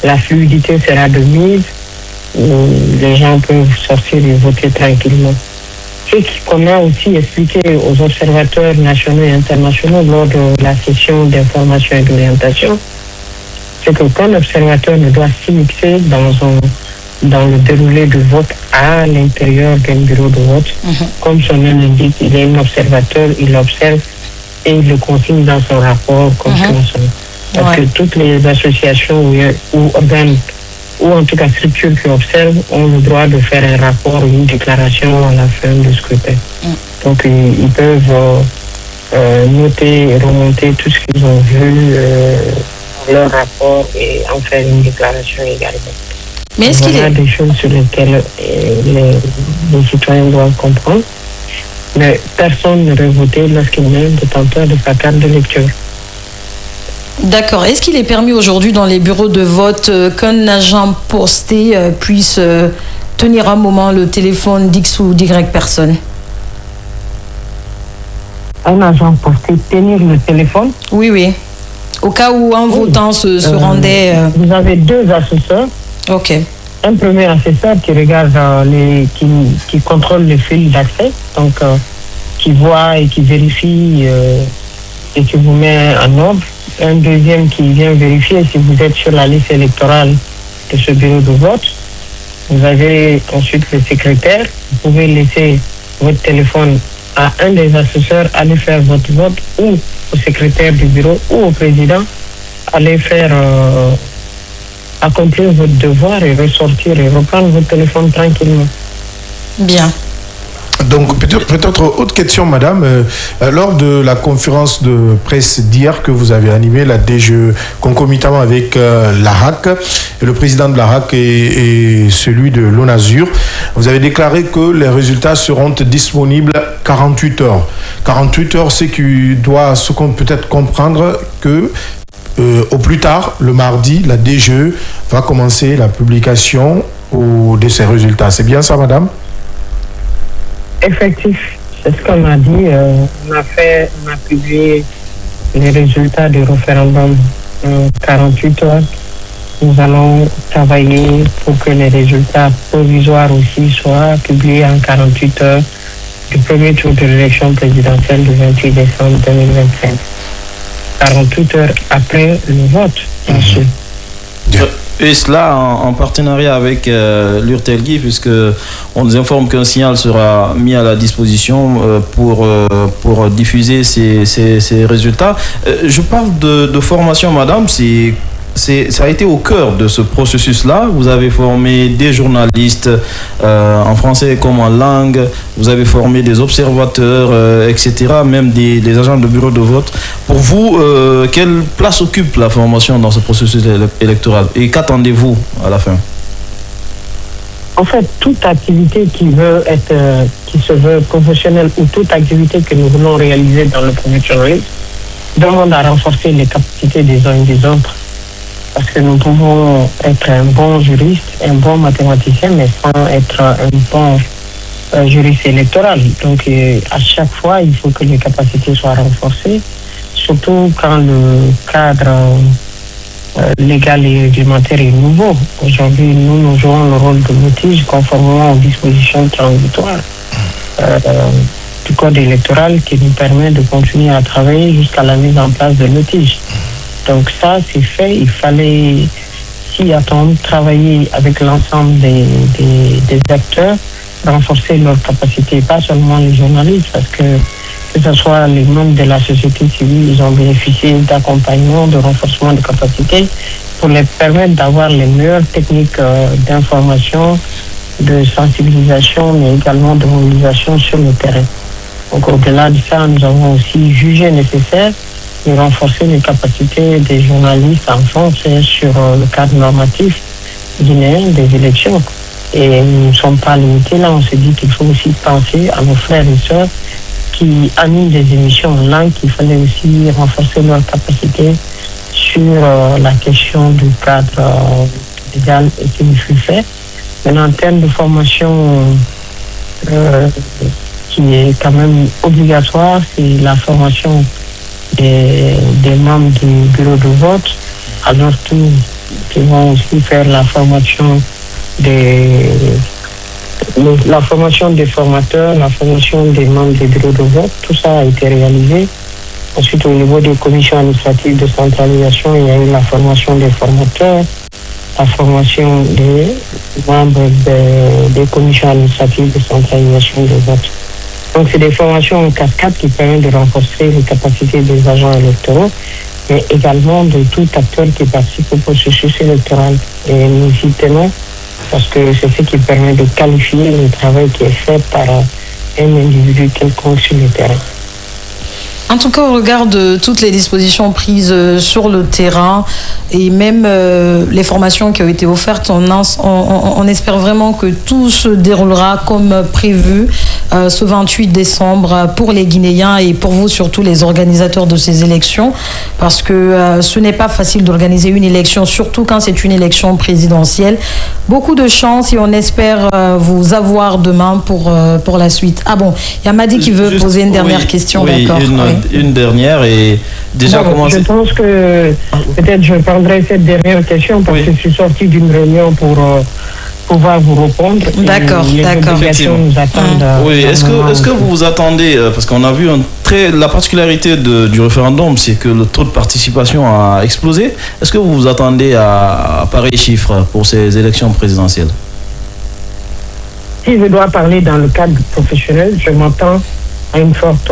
la fluidité sera de mise, où les gens peuvent sortir et voter tranquillement. Ce qu'on a aussi expliqué aux observateurs nationaux et internationaux lors de la session d'information et d'orientation, c'est que qu'un observateur ne doit s'immiscer dans le déroulé du vote à l'intérieur d'un bureau de vote. Comme son nom l'indique, il est un observateur, il observe et il le consigne dans son rapport comme Parce que toutes les associations ou organes ou en tout cas structures qui observent ont le droit de faire un rapport ou une déclaration à la fin du scrutin. Donc ils peuvent noter et remonter tout ce qu'ils ont vu dans leur rapport et en faire une déclaration également. Mais est-ce qu'il y a des choses sur lesquelles les citoyens doivent comprendre. Mais personne ne peut voter lorsqu'il est détenteur de sa carte de lecture. D'accord. Est-ce qu'il est permis aujourd'hui dans les bureaux de vote qu'un agent posté puisse tenir un moment le téléphone d'X ou d'Y personne? Un agent posté tenir le téléphone? Oui. Au cas où un votant se rendait... Vous avez 2 assesseurs. Ok. Un premier assesseur qui regarde, qui contrôle les fils d'accès, donc qui voit et qui vérifie et qui vous met en ordre. Un deuxième qui vient vérifier si vous êtes sur la liste électorale de ce bureau de vote. Vous avez ensuite le secrétaire. Vous pouvez laisser votre téléphone à un des assesseurs, aller faire votre vote, ou au secrétaire du bureau ou au président, aller faire accomplir votre devoir et ressortir et reprendre votre téléphone tranquillement. Bien. Donc, peut-être autre question, madame. Lors de la conférence de presse d'hier que vous avez animée, la DGE, concomitamment avec l'ARAC, et le président de l'ARAC et celui de l'ONASUR, vous avez déclaré que les résultats seront disponibles 48 heures. 48 heures, c'est ce qu'on peut peut-être comprendre que au plus tard, le mardi, la DGE va commencer la publication de ces résultats. C'est bien ça, madame? Effectif, c'est ce qu'on a dit. On a publié les résultats du référendum 48 heures. Nous allons travailler pour que les résultats provisoires aussi soient publiés en 48 heures du premier tour de l'élection présidentielle du 28 décembre 2025. 48 heures après le vote, bien sûr. Et cela en partenariat avec l'URTELGI, puisque on nous informe qu'un signal sera mis à la disposition pour diffuser ces résultats. Je parle de formation, madame. Ça a été au cœur de ce processus-là. Vous avez formé des journalistes en français comme en langue. Vous avez formé des observateurs, etc., même des agents de bureau de vote. Pour vous, quelle place occupe la formation dans ce processus électoral et qu'attendez-vous à la fin? En fait, toute activité qui se veut professionnelle ou toute activité que nous voulons réaliser dans le professionnalisme demande à renforcer les capacités des uns et des autres. Parce que nous pouvons être un bon juriste, un bon mathématicien, mais sans être un bon juriste électoral. Donc, à chaque fois, il faut que les capacités soient renforcées, surtout quand le cadre légal et réglementaire est nouveau. Aujourd'hui, nous jouons le rôle de litige conformément aux dispositions transitoires du code électoral qui nous permet de continuer à travailler jusqu'à la mise en place de litige. Donc ça, c'est fait. Il fallait s'y attendre, travailler avec l'ensemble des acteurs, renforcer leurs capacités, pas seulement les journalistes, parce que ce soit les membres de la société civile, ils ont bénéficié d'accompagnement, de renforcement de capacités pour les permettre d'avoir les meilleures techniques d'information, de sensibilisation, mais également de mobilisation sur le terrain. Donc au-delà de ça, nous avons aussi jugé nécessaire de renforcer les capacités des journalistes en France sur le cadre normatif guinéen des élections. Et nous ne sommes pas limités là, on se dit qu'il faut aussi penser à nos frères et sœurs qui animent des émissions en langue, qu'il fallait aussi renforcer leurs capacités sur la question du cadre légal et qui nous fut fait. Maintenant, en termes de formation qui est quand même obligatoire, c'est la formation des membres du bureau de vote, à leur tour, qui vont aussi faire la formation des formateurs, la formation des membres du bureau de vote. Tout ça a été réalisé. Ensuite, au niveau des commissions administratives de centralisation, il y a eu la formation des formateurs, la formation des membres des commissions administratives de centralisation de vote. Donc, c'est des formations en cascade qui permettent de renforcer les capacités des agents électoraux, mais également de tout acteur qui participe au processus électoral. Et nous y tenons parce que c'est ce qui permet de qualifier le travail qui est fait par un individu quelconque sur le terrain. En tout cas, au regard de toutes les dispositions prises sur le terrain et même les formations qui ont été offertes, on espère vraiment que tout se déroulera comme prévu ce 28 décembre pour les Guinéens et pour vous, surtout les organisateurs de ces élections, parce que ce n'est pas facile d'organiser une élection, surtout quand c'est une élection présidentielle. Beaucoup de chance et on espère vous avoir demain pour la suite. Ah bon, il y a Madi qui veut poser une dernière question, oui, d'accord. une dernière et déjà commencer. Je pense que peut-être je prendrai cette dernière question parce que je suis sorti d'une réunion pour pouvoir vous répondre. D'accord. Les obligations nous attendent. Oui, est-ce que vous vous attendez, parce qu'on a vu la particularité du référendum, c'est que le taux de participation a explosé. Est-ce que vous vous attendez à pareil chiffre pour ces élections présidentielles? Si je dois parler dans le cadre professionnel, je m'attends à une forte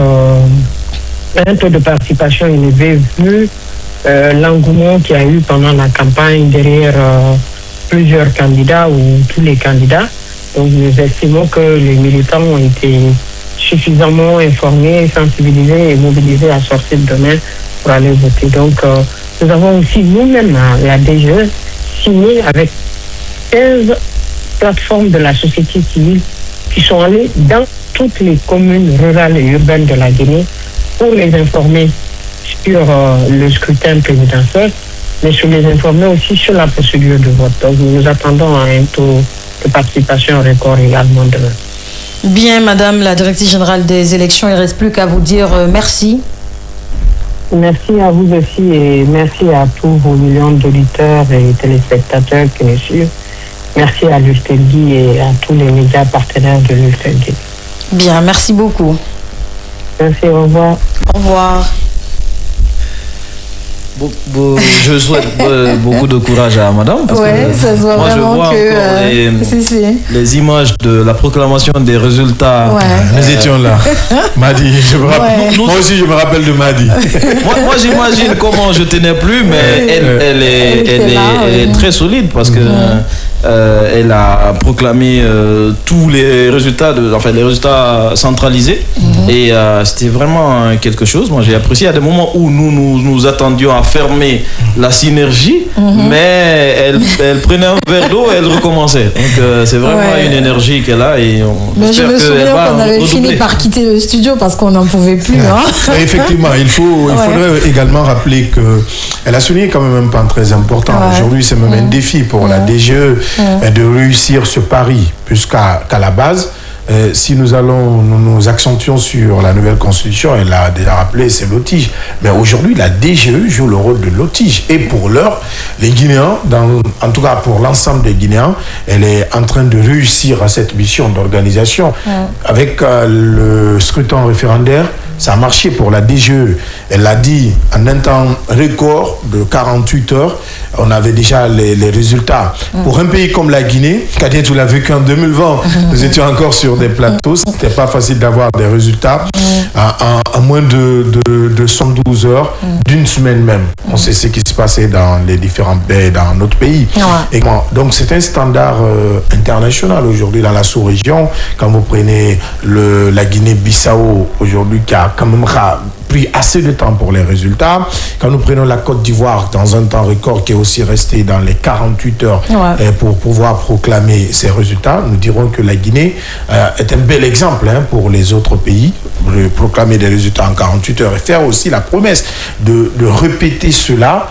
un taux de participation élevé vu l'engouement qu'il y a eu pendant la campagne derrière plusieurs candidats ou tous les candidats. Donc nous estimons que les militants ont été suffisamment informés, sensibilisés et mobilisés à sortir demain pour aller voter. Donc nous avons aussi nous-mêmes, la DGE, signé avec 15 plateformes de la société civile qui sont allées dans toutes les communes rurales et urbaines de la Guinée pour les informer sur le scrutin présidentiel, mais sur les informer aussi sur la procédure de vote. Donc nous attendons à un taux de participation record également demain. Bien, Madame la Directrice Générale des Élections, il ne reste plus qu'à vous dire merci. Merci à vous aussi et merci à tous vos millions d'auditeurs et téléspectateurs qui nous suivent. Merci à l'URTELGI et à tous les médias partenaires de l'URTELGI. Bien, merci beaucoup. Merci, au revoir. Au revoir. Je souhaite beaucoup de courage à madame. Oui, ça se voit moi, vraiment je vois que... les images de la proclamation des résultats. Ouais. Nous étions là. Madi, moi aussi je me rappelle de Madi. moi j'imagine comment je tenais plus, mais elle est très solide parce que elle a proclamé tous les résultats, les résultats centralisés. Et c'était vraiment quelque chose. Moi j'ai apprécié à des moments où nous attendions à fermer la synergie, mais elle prenait un verre d'eau et elle recommençait. Donc c'est vraiment une énergie qu'elle a et mais je me souviens qu'on avait fini par quitter le studio parce qu'on n'en pouvait plus. Effectivement, il faudrait également rappeler qu'elle a souligné quand même un point très important. Aujourd'hui, c'est même un défi pour la DGE de réussir ce pari, puisqu'à la base, si nous nous accentuons sur la nouvelle constitution, elle l'a déjà rappelé, c'est l'OTIGE. Mais aujourd'hui, la DGE joue le rôle de l'OTIGE. Et pour l'heure, les Guinéens, en tout cas pour l'ensemble des Guinéens, elle est en train de réussir à cette mission d'organisation. Avec le scrutin référendaire, ça a marché pour la DGE. Elle l'a dit en un temps record de 48 heures. On avait déjà les résultats. Pour un pays comme la Guinée, Kadia, tu l'as vécu en 2020, nous étions encore sur des plateaux. C'était pas facile d'avoir des résultats en moins de 112 heures, d'une semaine même. On sait ce qui se passait dans les différents pays, dans notre pays. Et donc c'est un standard international aujourd'hui dans la sous-région. Quand vous prenez la Guinée-Bissau aujourd'hui, qui a quand même pris assez de temps pour les résultats. Quand nous prenons la Côte d'Ivoire dans un temps record qui est aussi resté dans les 48 heures pour pouvoir proclamer ces résultats, nous dirons que la Guinée est un bel exemple pour les autres pays, de proclamer des résultats en 48 heures et faire aussi la promesse de répéter cela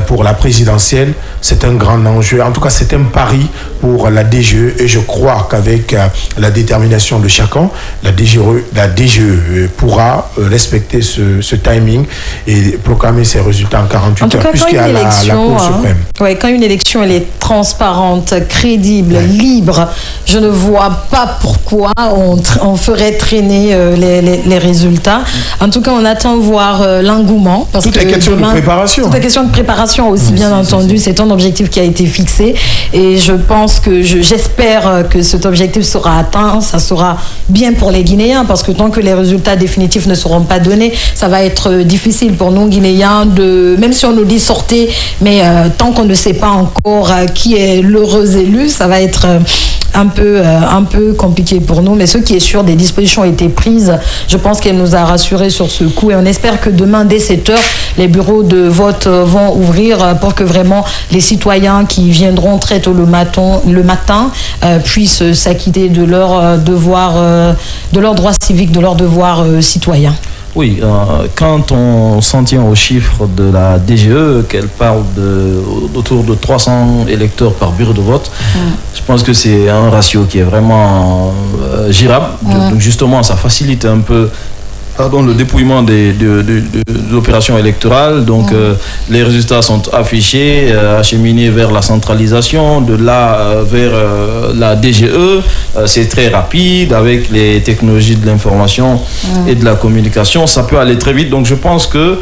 pour la présidentielle. C'est un grand enjeu. En tout cas, c'est un pari pour la DGE et je crois qu'avec la détermination de chacun, la DGE pourra respecter ce timing et proclamer ses résultats en 48 heures, puisqu'il y a la Cour suprême. Quand une élection elle est transparente, crédible, libre, je ne vois pas pourquoi on ferait traîner les résultats. En tout cas, on attend voir l'engouement. Tout est question de préparation. Tout est question de préparation aussi, bien entendu. C'est un objectif qui a été fixé et je pense que j'espère que cet objectif sera atteint. Ça sera bien pour les Guinéens parce que tant que les résultats définitifs ne seront pas donnés, ça va être difficile pour nous Guinéens même si on nous dit sortez, mais tant qu'on ne sait pas encore qui est l'heureux élu, ça va être un peu compliqué pour nous. Mais ce qui est sûr, des dispositions ont été prises. Je pense qu'elle nous a rassurés sur ce coup et on espère que demain dès 7h, les bureaux de vote vont ouvrir pour que vraiment les citoyens qui viendront très tôt le matin puissent s'acquitter de leur devoir, de leurs droits civiques, de leurs devoirs citoyens. Oui, quand on s'en tient aux chiffres de la DGE, qu'elle parle d'autour de 300 électeurs par bureau de vote, je pense que c'est un ratio qui est vraiment gérable. Donc justement, ça facilite un peu le dépouillement de l'opération électorale. Donc, les résultats sont affichés, acheminés vers la centralisation, de là vers la DGE. C'est très rapide avec les technologies de l'information et de la communication. Ça peut aller très vite. Donc, je pense que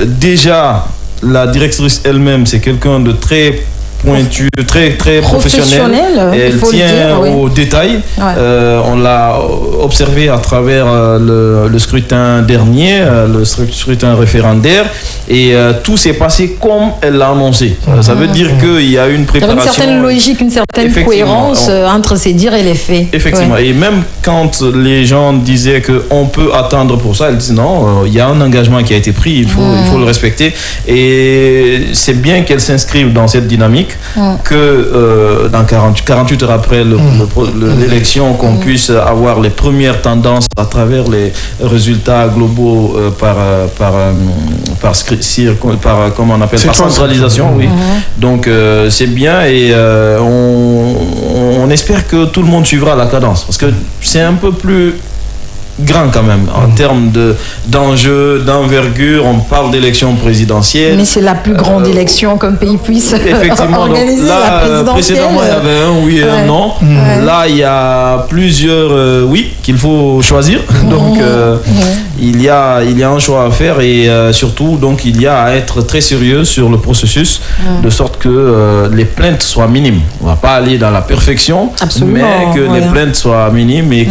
déjà, la directrice elle-même, c'est quelqu'un de très pointu, très professionnel. Elle tient aux détails. On l'a observé à travers le scrutin dernier, le scrutin référendaire, et tout s'est passé comme elle l'a annoncé. Ça veut dire qu'il y a une préparation. Il y a une certaine logique, une certaine cohérence entre ses dires et les faits. Effectivement. Et même quand les gens disaient qu'on peut attendre pour ça, elle dit non, il y a un engagement qui a été pris, il faut le respecter. Et c'est bien qu'elle s'inscrive dans cette dynamique. Que dans 48 heures après l'élection, qu'on puisse avoir les premières tendances à travers les résultats globaux par comment on appelle, par centralisation. Oui. Donc c'est bien, et on espère que tout le monde suivra la cadence, parce que c'est un peu plus grand quand même en termes d'enjeux, d'envergure. On parle d'élection présidentielle. Mais c'est la plus grande élection qu'un pays puisse organiser. Là, la présidentielle. Précédemment, il y avait un oui et un non. Là, il y a plusieurs oui qu'il faut choisir. Donc, il y a un choix à faire, et surtout, donc, il y a à être très sérieux sur le processus, de sorte que les plaintes soient minimes. On ne va pas aller dans la perfection, mais que les plaintes soient minimes, et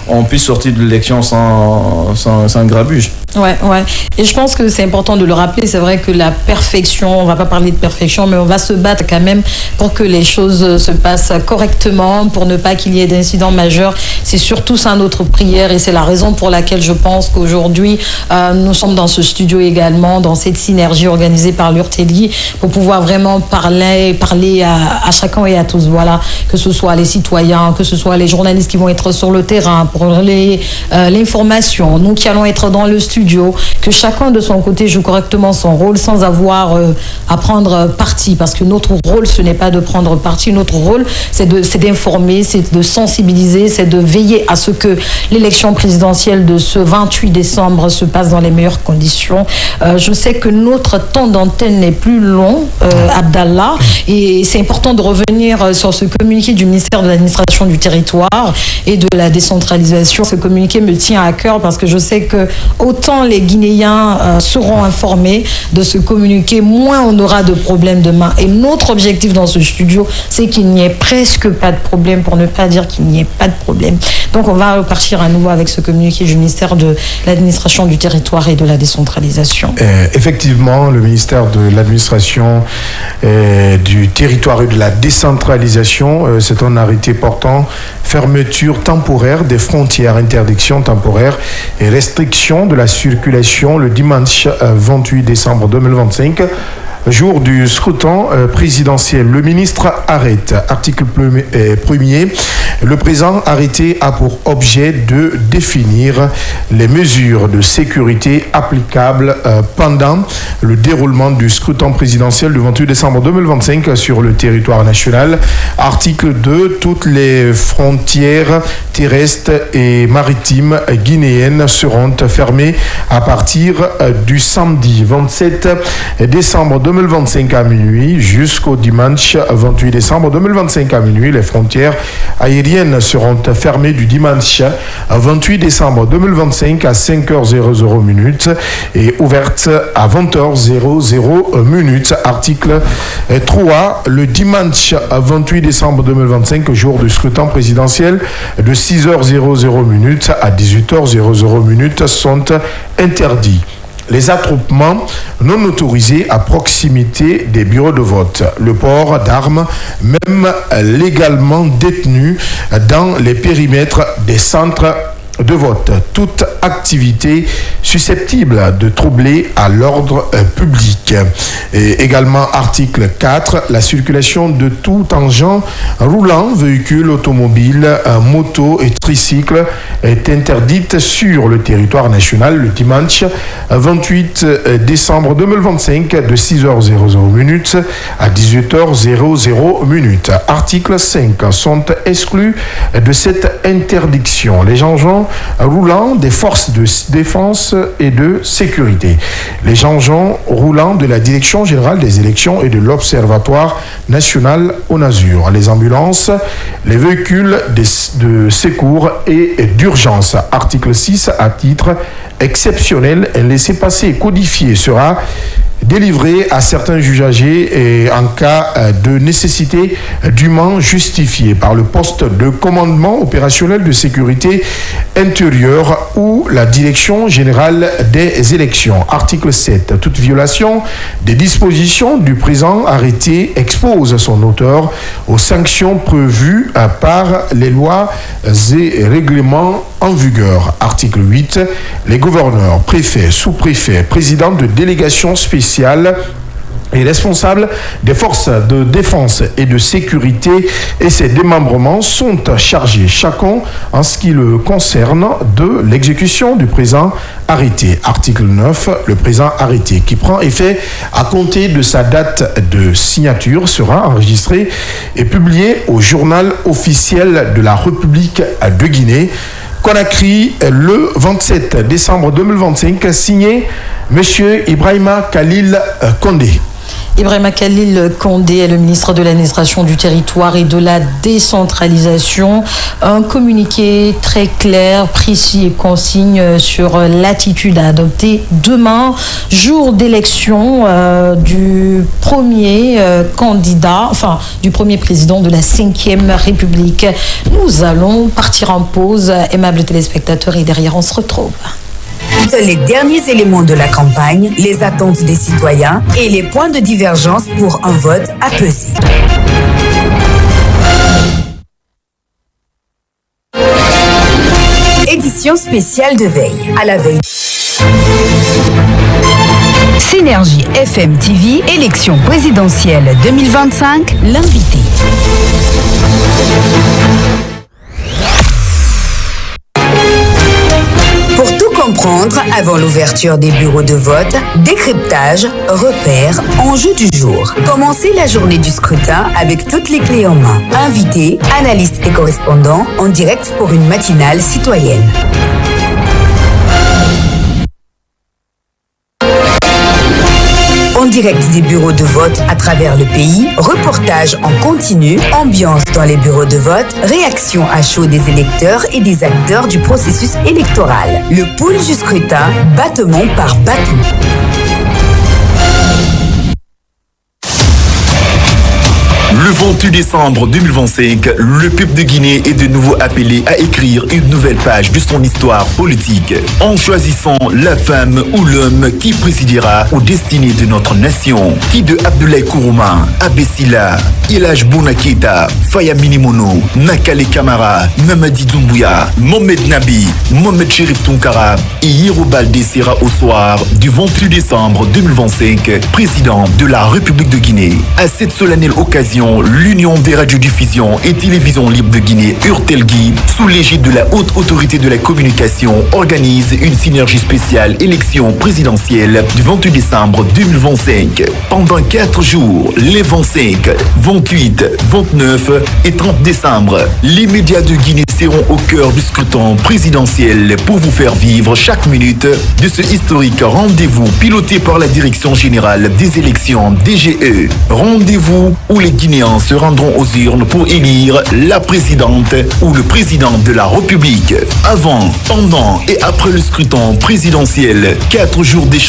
qu'on puisse sortir de l'élection sans grabuge. Ouais. Et je pense que c'est important de le rappeler. C'est vrai que la perfection, on va pas parler de perfection, mais on va se battre quand même pour que les choses se passent correctement, pour ne pas qu'il y ait d'incidents majeurs. C'est surtout ça notre prière, et c'est la raison pour laquelle je pense qu'aujourd'hui, nous sommes dans ce studio également, dans cette synergie organisée par l'URTELGI, pour pouvoir vraiment parler à chacun et à tous. Voilà, que ce soit les citoyens, que ce soit les journalistes qui vont être sur le terrain pour l'information, nous qui allons être dans le studio, que chacun de son côté joue correctement son rôle sans avoir à prendre parti, parce que notre rôle, ce n'est pas de prendre parti. Notre rôle, c'est d'informer, c'est de sensibiliser, c'est de veiller à ce que l'élection présidentielle de ce 28 décembre se passe dans les meilleures conditions. Je sais que notre temps d'antenne n'est plus long, Abdallah, et c'est important de revenir sur ce communiqué du ministère de l'administration du territoire et de la décentralisation. Ce communiqué me tient à cœur, parce que je sais que autant les Guinéens seront informés de ce communiqué, moins on aura de problèmes demain. Et notre objectif dans ce studio, c'est qu'il n'y ait presque pas de problème, pour ne pas dire qu'il n'y ait pas de problème. Donc on va repartir à nouveau avec ce communiqué du ministère de l'administration du territoire et de la décentralisation. Effectivement, le ministère de l'administration du territoire et de la décentralisation, c'est un arrêté portant fermeture temporaire des frontières, interdiction temporaire et restriction de la circulation le dimanche 28 décembre 2025, jour du scrutin présidentiel. Le ministre arrête. Article 1er. Le présent arrêté a pour objet de définir les mesures de sécurité applicables pendant le déroulement du scrutin présidentiel du 28 décembre 2025 sur le territoire national. Article 2. Toutes les frontières terrestres et maritimes guinéennes seront fermées à partir du samedi 27 décembre 2025 à minuit jusqu'au dimanche 28 décembre 2025 à minuit. Les frontières aériennes seront fermées du dimanche 28 décembre 2025 à 5h00 et ouvertes à 20h00. Article 3. Le dimanche 28 décembre 2025, jour du scrutin présidentiel, de 6h00 à 18h00 sont interdits. Les attroupements non autorisés à proximité des bureaux de vote, le port d'armes, même légalement détenus dans les périmètres des centres de vote, toute activité susceptible de troubler à l'ordre public. Et également article 4, la circulation de tout engin roulant, véhicule automobile, moto et tricycle est interdite sur le territoire national le dimanche 28 décembre 2025 de 6h00 à 18h00. Article 5 sont exclus de cette interdiction les engins roulants des forces de défense et de sécurité, les engins roulants de la Direction générale des élections et de l'Observatoire national au Nasur, les ambulances, les véhicules de secours et d'urgence. Article 6, à titre exceptionnel, un laissez-passer codifié sera délivré à certains usagers en cas de nécessité dûment justifiée par le poste de commandement opérationnel de sécurité intérieure ou la Direction générale des élections. Article 7. Toute violation des dispositions du présent arrêté expose son auteur aux sanctions prévues par les lois et règlements en vigueur. Article 8. Les gouverneurs, préfets, sous-préfets, présidents de délégations spéciales et responsables des forces de défense et de sécurité et ses démembrements sont chargés chacun en ce qui le concerne de l'exécution du présent arrêté. Article 9. Le présent arrêté qui prend effet à compter de sa date de signature sera enregistré et publié au journal officiel de la République de Guinée, Conakry, le 27 décembre 2025, signé M. Ibrahima Khalil Condé. Ibrahima Khalil Condé est le ministre de l'administration du territoire et de la décentralisation. Un communiqué très clair, précis et consigne sur l'attitude à adopter demain, jour d'élection du premier candidat, enfin du premier président de la 5e République. Nous allons partir en pause, aimables téléspectateurs, et derrière on se retrouve. Les derniers éléments de la campagne, les attentes des citoyens et les points de divergence pour un vote apaisé. Édition spéciale de veille. À la veille. Synergie FM TV, élection présidentielle 2025, l'invité. Pour tout comprendre avant l'ouverture des bureaux de vote, décryptage, repères, enjeux du jour. Commencez la journée du scrutin avec toutes les clés en main. Invités, analystes et correspondants en direct pour une matinale citoyenne. En direct des bureaux de vote à travers le pays, reportage en continu, ambiance dans les bureaux de vote, réaction à chaud des électeurs et des acteurs du processus électoral. Le pool du scrutin, battement par battement. Le 28 décembre 2025, le peuple de Guinée est de nouveau appelé à écrire une nouvelle page de son histoire politique en choisissant la femme ou l'homme qui présidera aux destinées de notre nation. Qui de Abdoulaye Kourouma, Abessila, Ilaj Bounaketa, Faya Minimono, Nakale Kamara, Mamadi Doumbouya, Mohamed Nabi, Mohamed Chérif Tonkara et Hiro Baldé sera au soir du 28 décembre 2025, président de la République de Guinée. À cette solennelle occasion, l'Union des radiodiffusions et télévisions libres de Guinée, URTELGUI, sous l'égide de la Haute Autorité de la Communication, organise une synergie spéciale élection présidentielle du 28 décembre 2025. Pendant 4 jours, les 25, 28, 29 et 30 décembre, les médias de Guinée seront au cœur du scrutin présidentiel pour vous faire vivre chaque minute de ce historique rendez-vous piloté par la Direction générale des élections DGE. Rendez-vous où les Guinéens se rendront aux urnes pour élire la présidente ou le président de la République. Avant, pendant et après le scrutin présidentiel, 4 jours d'échange